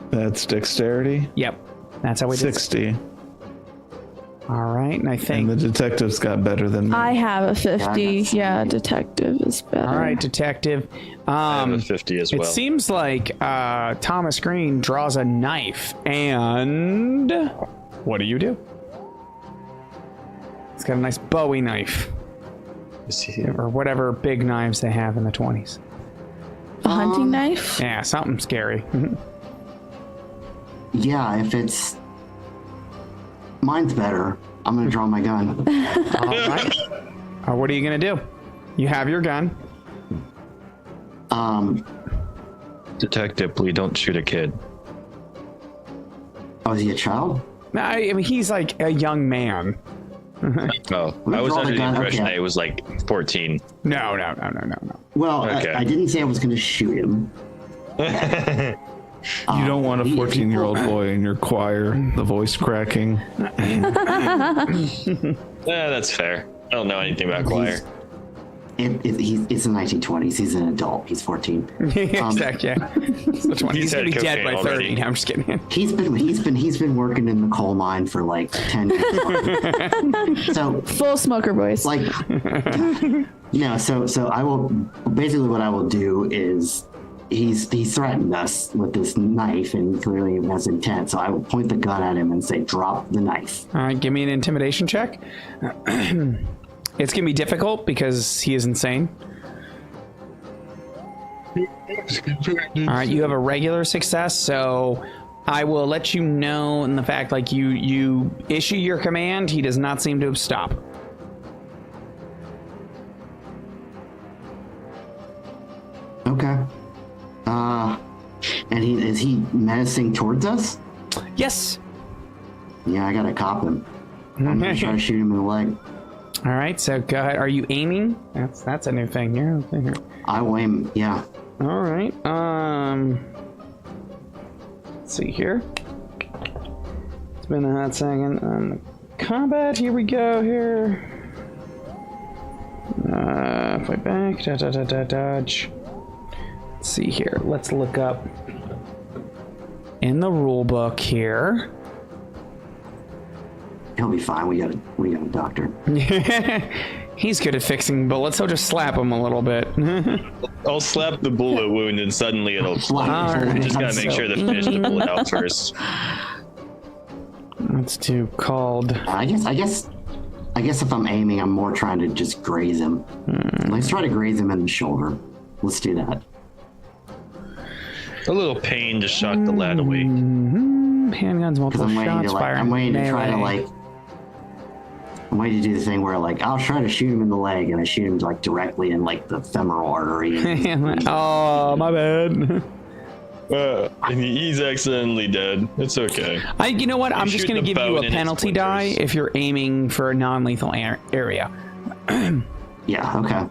That's dexterity. Yep. That's how we did it. 60. All right, and I think... And the detective's got better than me. I have a 50. Yeah, detective is better. All right, detective. I have a 50 as well. It seems like Thomas Green draws a knife, and what do you do? He's got a nice Bowie knife, or whatever big knives they have in the 20s. A hunting knife? Yeah, something scary. Yeah, if it's Mine's better. I'm gonna draw my gun. All right. What are you gonna do? You have your gun. Detective, please don't shoot a kid. Oh, is he a child? No, I mean he's like a young man. Oh, I was under the impression that it was like 14. No. Well, Okay. I didn't say I was gonna shoot him. You don't want a 14-year-old boy in your choir, the voice cracking. Yeah, that's fair. I don't know anything about choir. It's the 1920s. He's an adult. He's 14. Exactly. Yeah. He's gonna be dead by 30. No, I'm just kidding. He's been working in the coal mine for like 10 years. So Full smoker voice. like no, so I will basically what I will do is he's threatened us with this knife and clearly has intent. So I will point the gun at him and say, "Drop the knife." All right, give me an intimidation check. It's gonna be difficult because he is insane. All right, you have a regular success, so I will let you know in the fact like you issue your command. He does not seem to have stopped. Okay. And is he menacing towards us? Yes. Yeah, I gotta cop him. I'm gonna try to shoot him in the leg. All right, so go ahead. Are you aiming? That's a new thing here. I will aim. Yeah. All right. Let's see here. It's been a hot second. Combat. Here we go. Here. Fight back. Dodge. Let's see here. Let's look up in the rule book here. He'll be fine. We got a doctor. He's good at fixing bullets, so just slap him a little bit. I'll slap the bullet wound and suddenly it'll Slap fly. it. Just gotta make sure to finish the bullet out first. Let's do called. I guess if I'm aiming, I'm more trying to just graze him. Let's try to graze him in the shoulder. Let's do that. A little pain to shock the lad awake. Handguns, multiple I'm waiting shots, to firing I'm waiting to try to melee. I'm waiting to do the thing where I'll try to shoot him in the leg and I shoot him directly in the femoral artery. Oh, my bad. And he's accidentally dead. It's okay. You know what? I'm just going to give you a penalty die if you're aiming for a non-lethal area. Yeah, okay.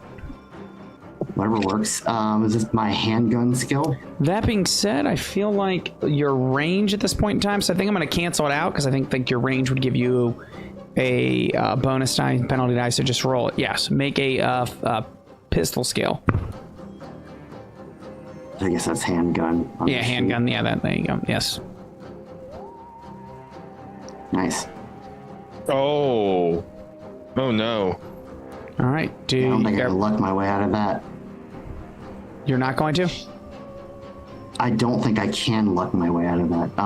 Whatever works. Is this my handgun skill? That being said, I feel like your range at this point in time, so I think I'm going to cancel it out because I think your range would give you a bonus die, penalty die, so just roll it. Yes, make a pistol skill. I guess that's handgun. Yeah, handgun. Yeah, there you go. Yes. Nice. Oh no. All right, I don't think I can luck my way out of that. You're not going to? I don't think I can luck my way out of that.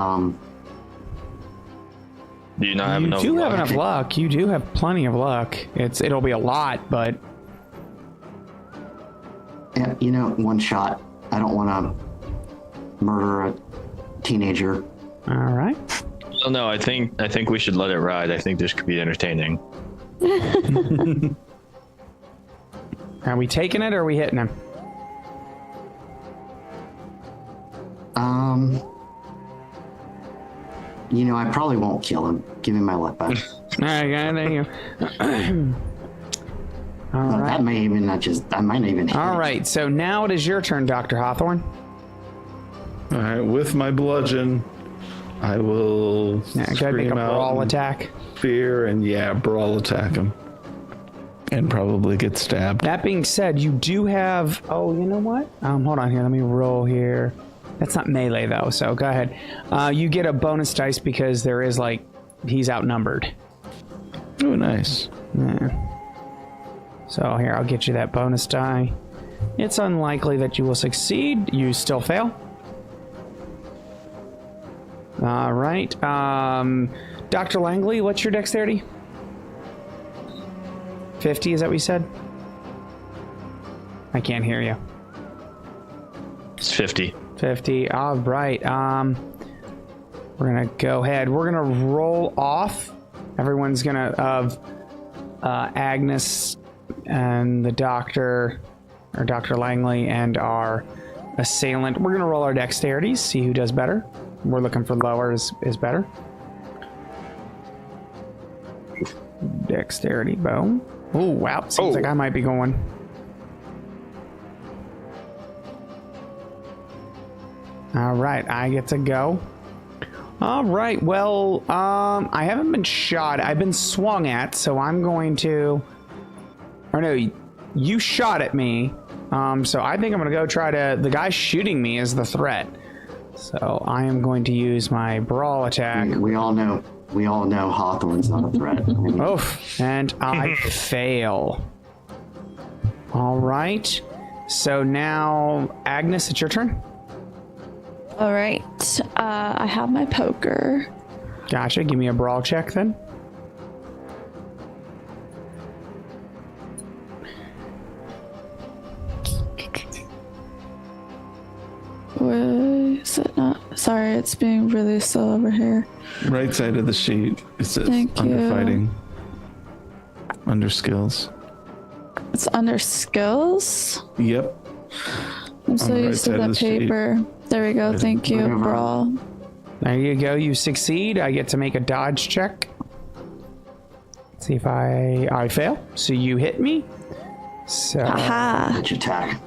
Do you not have enough You do luck? have enough luck. You do have plenty of luck. It'll be a lot, but Yeah, one shot. I don't want to murder a teenager. all right. Oh, no, I think we should let it ride. I think this could be entertaining. Are we taking it or are we hitting him? I probably won't kill him. Give me my luck back. All right, there you go. All right. That may even not just. I might not even hit All it. right, so now it is your turn, Dr. Hawthorne. All right, with my bludgeon, I will Go ahead, make a scream brawl out attack. fear and brawl attack him, and probably get stabbed. That being said, you do have. Oh, you know what? Hold on here. Let me roll here. That's not melee though, so go ahead. You get a bonus dice because there is he's outnumbered. Oh, nice. Yeah. So here, I'll get you that bonus die. It's unlikely that you will succeed. You still fail. All right. Dr. Langley, what's your dexterity? 50, is that what you said? I can't hear you. It's 50. 50. All right. We're going to go ahead. We're going to roll off Everyone's gonna Agnes and the doctor, or Dr. Langley, and our assailant. We're gonna roll our dexterities, see who does better. We're looking for lower is better. Dexterity, boom. Oh wow, seems like I might be going. All right, I get to go. All right, well, I haven't been shot. I've been swung at, so I'm going to... Or no, you shot at me. So I think I'm going to go try to... The guy shooting me is the threat. So I am going to use my brawl attack. We all know Hawthorne's not a threat. I mean, Oof, and I fail. All right. So now, Agnes, it's your turn. All right. I have my poker. Gotcha. Give me a brawl check then. Why is it not? Sorry, it's being really slow over here. Right side of the sheet. It says Thank under you. fighting. Under skills. It's under skills. Yep. I'm so On the right used to side of the the sheet. paper. There we go. Thank you, Whatever. brawl. There you go. You succeed. I get to make a dodge check. See if I fail. So you hit me. So Aha. which attack?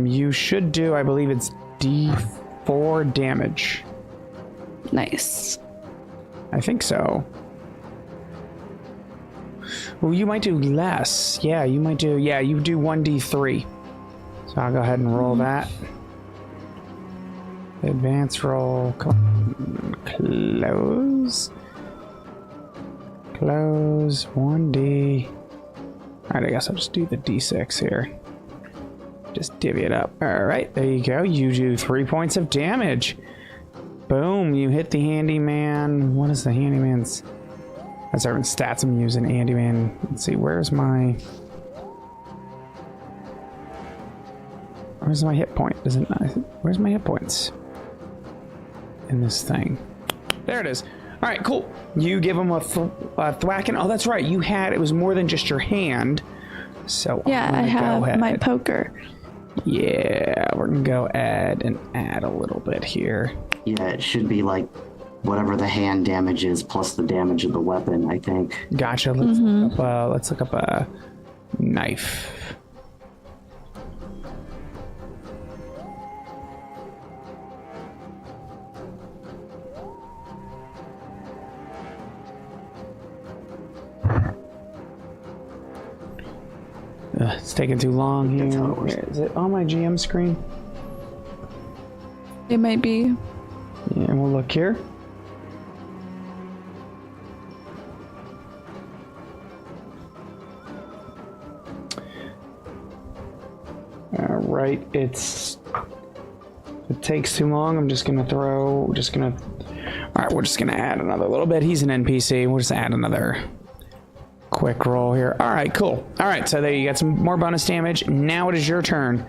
you should do, I believe it's D4 damage. Nice. I think so. Well, you might do less. Yeah, you might do. Yeah, you do 1d3. So I'll go ahead and roll that. Advance roll. Close. Close. 1d. Alright, I guess I'll just do the d6 here. Just divvy it up. Alright, there you go. You do 3 points of damage. Boom, you hit the handyman. What is the handyman's? That's certain stats I'm using. Handyman. Let's see, where's my hit point? Does it not? Where's my hit points? In this thing. There it is. All right, cool. You give him a thwacking. Oh, that's right. You had, it was more than just your hand. So Yeah, I'm I gonna go have ahead. my poker. Yeah, we're gonna go add a little bit here. Yeah, it should be like whatever the hand damage is plus the damage of the weapon, I think. Gotcha. Let's look up a knife. It's taking too long here. That's how it works. Where is it on my GM screen? It might be. Yeah, we'll look here. All right, it takes too long. I'm just gonna all right, we're just gonna add another little bit. He's an NPC. We'll just add another quick roll here. All right, cool. All right, so there you got some more bonus damage. Now it is your turn,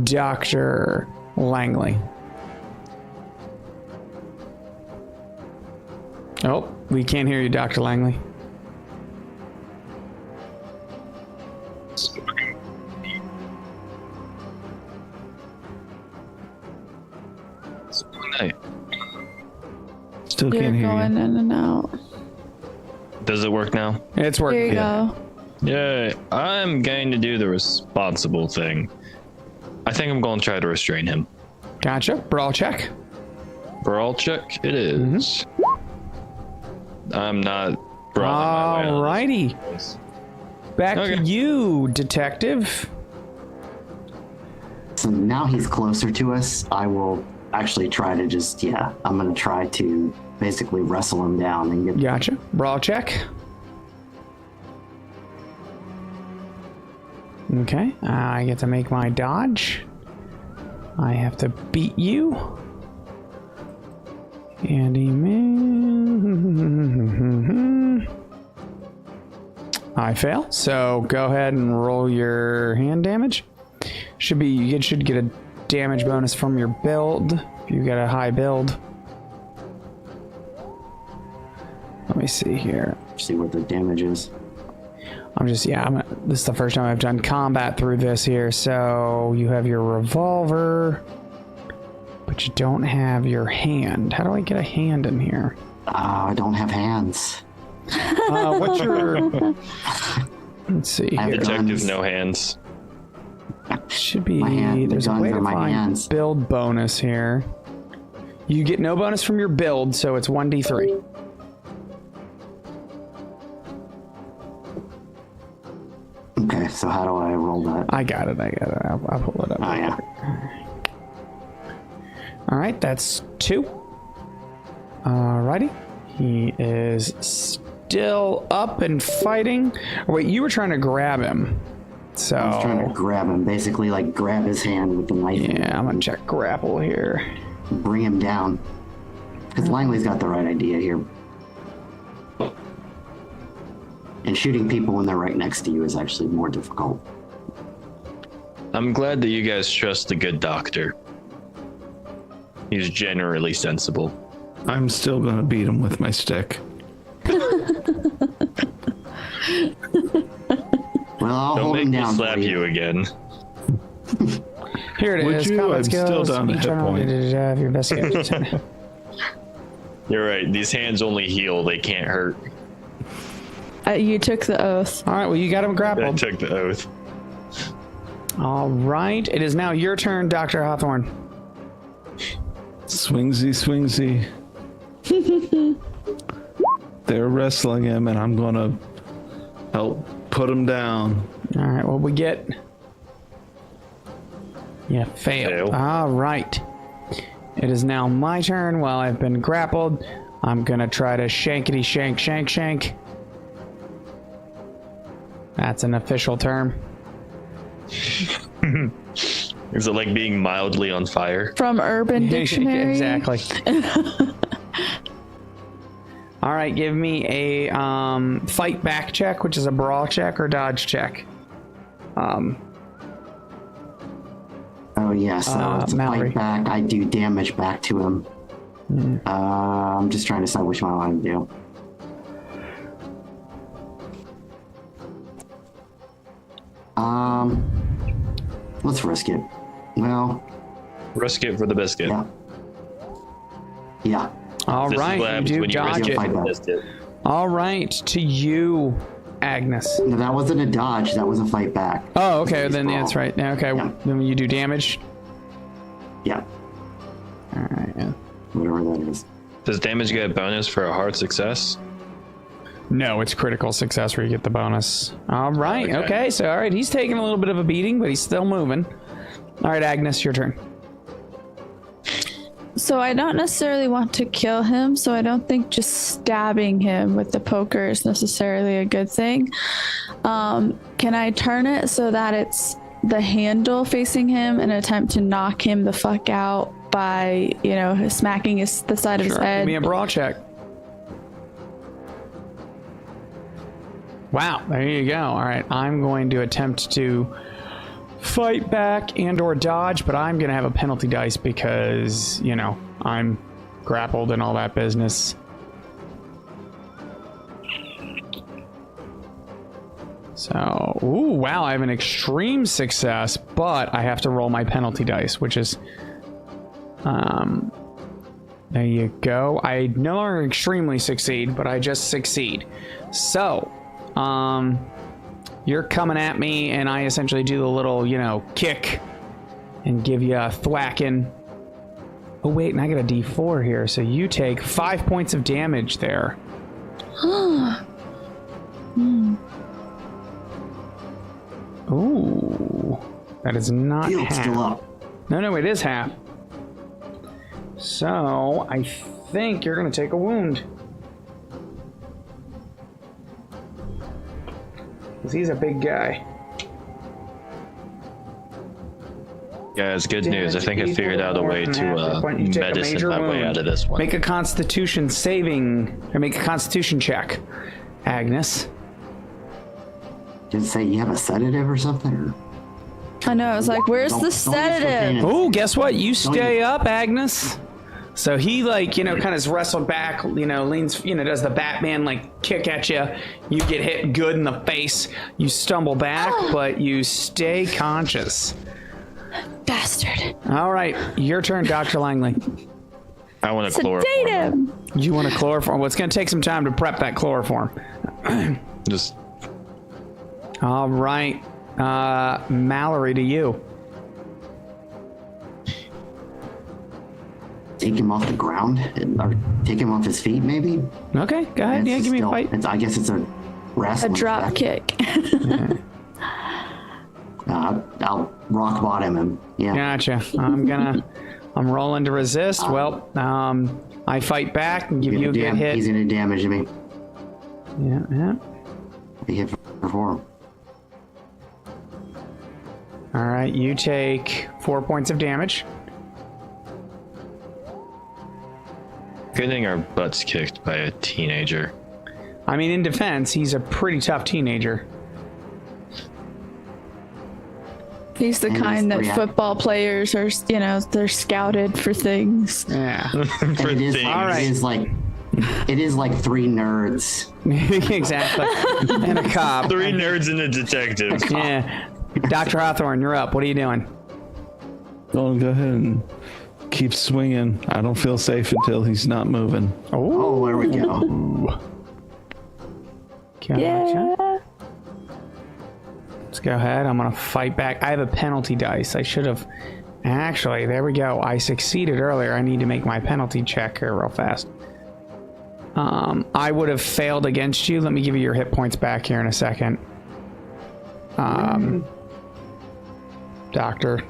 Dr. Langley. Oh, we can't hear you, Dr. Langley. Hey, Still You're can't hear going you. in and out. does it work now? It's There working. you go. Yeah, I'm going to do the responsible thing. I think I'm going to try to restrain him. Gotcha. Brawl check. Brawl check it is. I'm not brawling my way out of this Alrighty. place. Back Okay. to you, detective. So now he's closer to us. I will actually try to just, I'm going to try to basically wrestle him down and get. Gotcha. Brawl check. Okay. I get to make my dodge. I have to beat you. Handyman. I fail. So go ahead and roll your hand damage. You should get a damage bonus from your build if you get a high build. Let me see here. See what the damage is. This is the first time I've done combat through this here. So you have your revolver, but you don't have your hand. How do I get a hand in here? Oh, I don't have hands. What's your... Let's see I have here. Detective, guns. no hands. Should be... The There's a guns way are to my find hands. build bonus here. You get no bonus from your build, so it's 1d3. Okay, so how do I roll that? I got it. I'll pull it up. Oh, yeah. All right, that's 2. Alrighty. He is still up and fighting. Oh, wait, you were trying to grab him. So I was trying to grab him, basically like grab his hand with the knife. yeah, I'm gonna check grapple here. And bring him down. Because Langley's got the right idea here. And shooting people when they're right next to you is actually more difficult. I'm glad that you guys trust the good doctor. He's generally sensible. I'm still gonna beat him with my stick. Well, I'll Don't hold make him me down slap for you again. Here it Would is. you? Combat I'm still skills. down to Each hit round, point. have your best skills. You're right. These hands only heal. They can't hurt. You took the oath. All right, well, you got him I grappled. took the oath. All right, it is now your turn, Dr. Hawthorne. Swingsy, swingsy. They're wrestling him, and I'm gonna help put him down. All right, what we get? Yeah, failed. Fail. All right. It is now my turn. While I've been grappled, I'm gonna try to shankety shank shank shank. That's an official term. Is it like being mildly on fire? From Urban Dictionary. Exactly. All right, give me a fight back check, which is a brawl check or dodge check. Oh, yeah, so it's a Mallory. fight back. I do damage back to him. I'm just trying to decide which one I want to do. Let's risk it. Well, Risk it for the biscuit. yeah. Yeah. All This is right, what you happens do when you risk dodge it it. Fight for the back. biscuit. All right, to you, Agnes. No, that wasn't a dodge. That was a fight back. Oh, okay, It's then brawl. that's right. Okay, Yeah. then you do damage. Yeah, All right, yeah. whatever that is. Does damage get a bonus for a hard success? No, it's critical success where you get the bonus. All right, Okay. okay, so all right, he's taking a little bit of a beating, but he's still moving. All right, Agnes, your turn. So I don't necessarily want to kill him, so I don't think just stabbing him with the poker is necessarily a good thing. Can I turn it so that it's the handle facing him and attempt to knock him the fuck out by, smacking the side of his Sure, give head? me a brawl check. Wow, there you go. All right, I'm going to attempt to fight back and or dodge, but I'm going to have a penalty dice because, I'm grappled and all that business. So, ooh, wow, I have an extreme success, but I have to roll my penalty dice, which is, there you go. I no longer extremely succeed, but I just succeed. So, you're coming at me, and I essentially do the little, kick and give you a thwacking. Oh, wait, and I got a D4 here, so you take 5 points of damage there. Ooh, that is not Field's half. still up. No, it is half. So, I think you're going to take a wound. Because he's a big guy. Guys, good news. I think I figured out a way to You take a medicine major my way wound. out of this one. Make a constitution make a constitution check, Agnes. Did it say you have a sedative or something? Or? I know, I was like, where's Don't- the don't use sedative? cocaine. Oh, guess what? You stay up, Agnes. So he kind of is wrestled back, leans, does the Batman kick at you. You get hit good in the face. You stumble back, but you stay conscious. Bastard. All right, your turn, Dr. Langley. I want to Sedate chloroform. him. You want to chloroform? Well, it's going to take some time to prep that chloroform. Just All right, Mallory, to you. Take him off the ground, or take him off his feet, maybe. Okay, go ahead. Yeah, give me a fight. I guess it's a A wrestling. drop kick. I'll rock bottom him. Yeah. Gotcha. I'm rolling to resist. Well, I fight back and give you a good hit. He's gonna damage me. Yeah. He hit for 4. All right, you take 4 points of damage. getting our butts kicked by a teenager. I mean, in defense, he's a pretty tough teenager. He's the kind that football players are, you know, they're scouted for things. Yeah. And it is, it is like 3 nerds. Exactly. And a cop. 3 nerds and a detective. Yeah. Dr. Hawthorne, you're up. What are you doing? Oh, go ahead and keep swinging. I don't feel safe until he's not moving. Oh, there we go. Gotcha. Yeah. Let's go ahead. I'm going to fight back. I have a penalty dice. I should have... Actually, there we go. I succeeded earlier. I need to make my penalty check here real fast. I would have failed against you. Let me give you your hit points back here in a second. Doctor.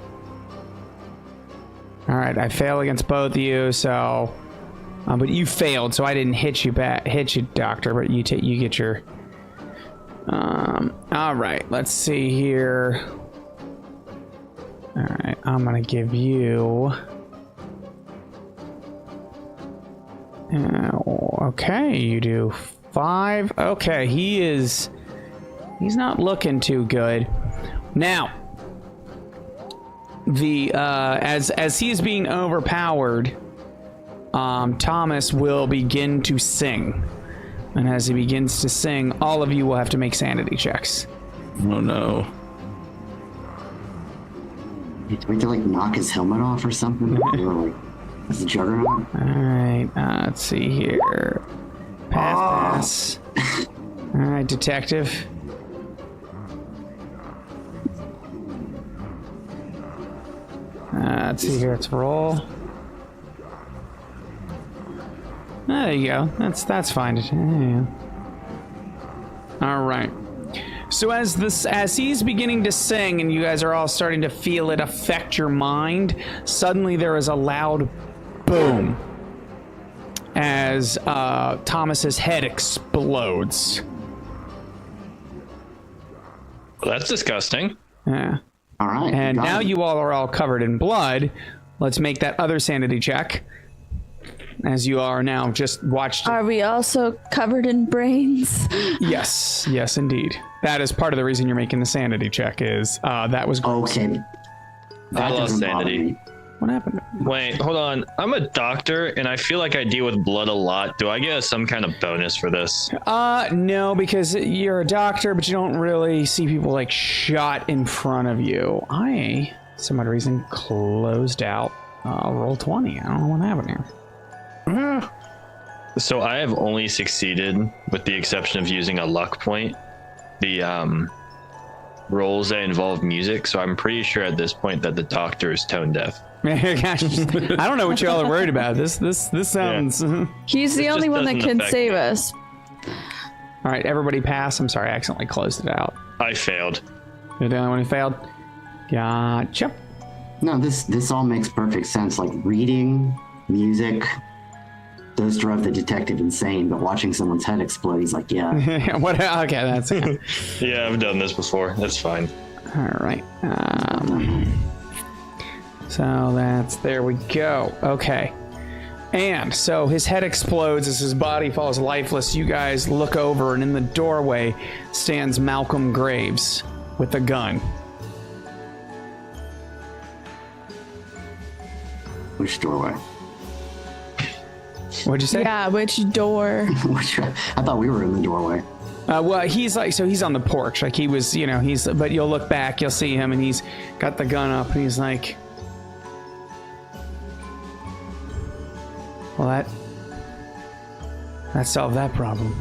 All right, I fail against both of you, so... but you failed, so I didn't hit you, Doctor, but you get your... all right, let's see here. All right, I'm gonna give you... okay, you do 5. Okay, he's not looking too good. Now, the as he is being overpowered, Thomas will begin to sing. And as he begins to sing, all of you will have to make sanity checks. Oh no. Do we have to like knock his helmet off or something? Or like, it's a juggernaut? Alright, let's see here. Pass. Alright, detective. Let's see here, let's roll. There you go. That's fine. Yeah. All right. So as he's beginning to sing, and you guys are all starting to feel it affect your mind, suddenly there is a loud boom as Thomas's head explodes. Well, that's disgusting. Yeah. All right. And now you all are all covered in blood. Let's make that other sanity check. As you are now just watched. Are we also covered in brains? Yes, indeed. That is part of the reason you're making the sanity check. Is that was okay. I lost sanity. What happened? Wait, hold on. I'm a doctor, and I feel like I deal with blood a lot. Do I get some kind of bonus for this? No, because you're a doctor, but you don't really see people like shot in front of you. I, for some odd reason, closed out roll 20. I don't know what happened here. So I have only succeeded, with the exception of using a luck point, the roles that involve music. So I'm pretty sure at this point that the doctor is tone deaf. I don't know what y'all are worried about. This sounds. Yeah. He's the only one that can save us. All right, everybody pass. I'm sorry, I accidentally closed it out. I failed. You're the only one who failed. Gotcha. No, this all makes perfect sense. Like reading, music. Those drive the detective insane, but watching someone's head explode, he's like, yeah. What? Okay, that's it. Yeah, I've done this before. That's fine. All right. So there we go. Okay. And so his head explodes as his body falls lifeless. You guys look over, and in the doorway stands Malcolm Graves with a gun. Which doorway? What'd you say? Yeah, which door? Which, I thought we were in the doorway. Well, he's on the porch. Like he was, but you'll look back, you'll see him, and he's got the gun up, and he's like, well, that solved that problem.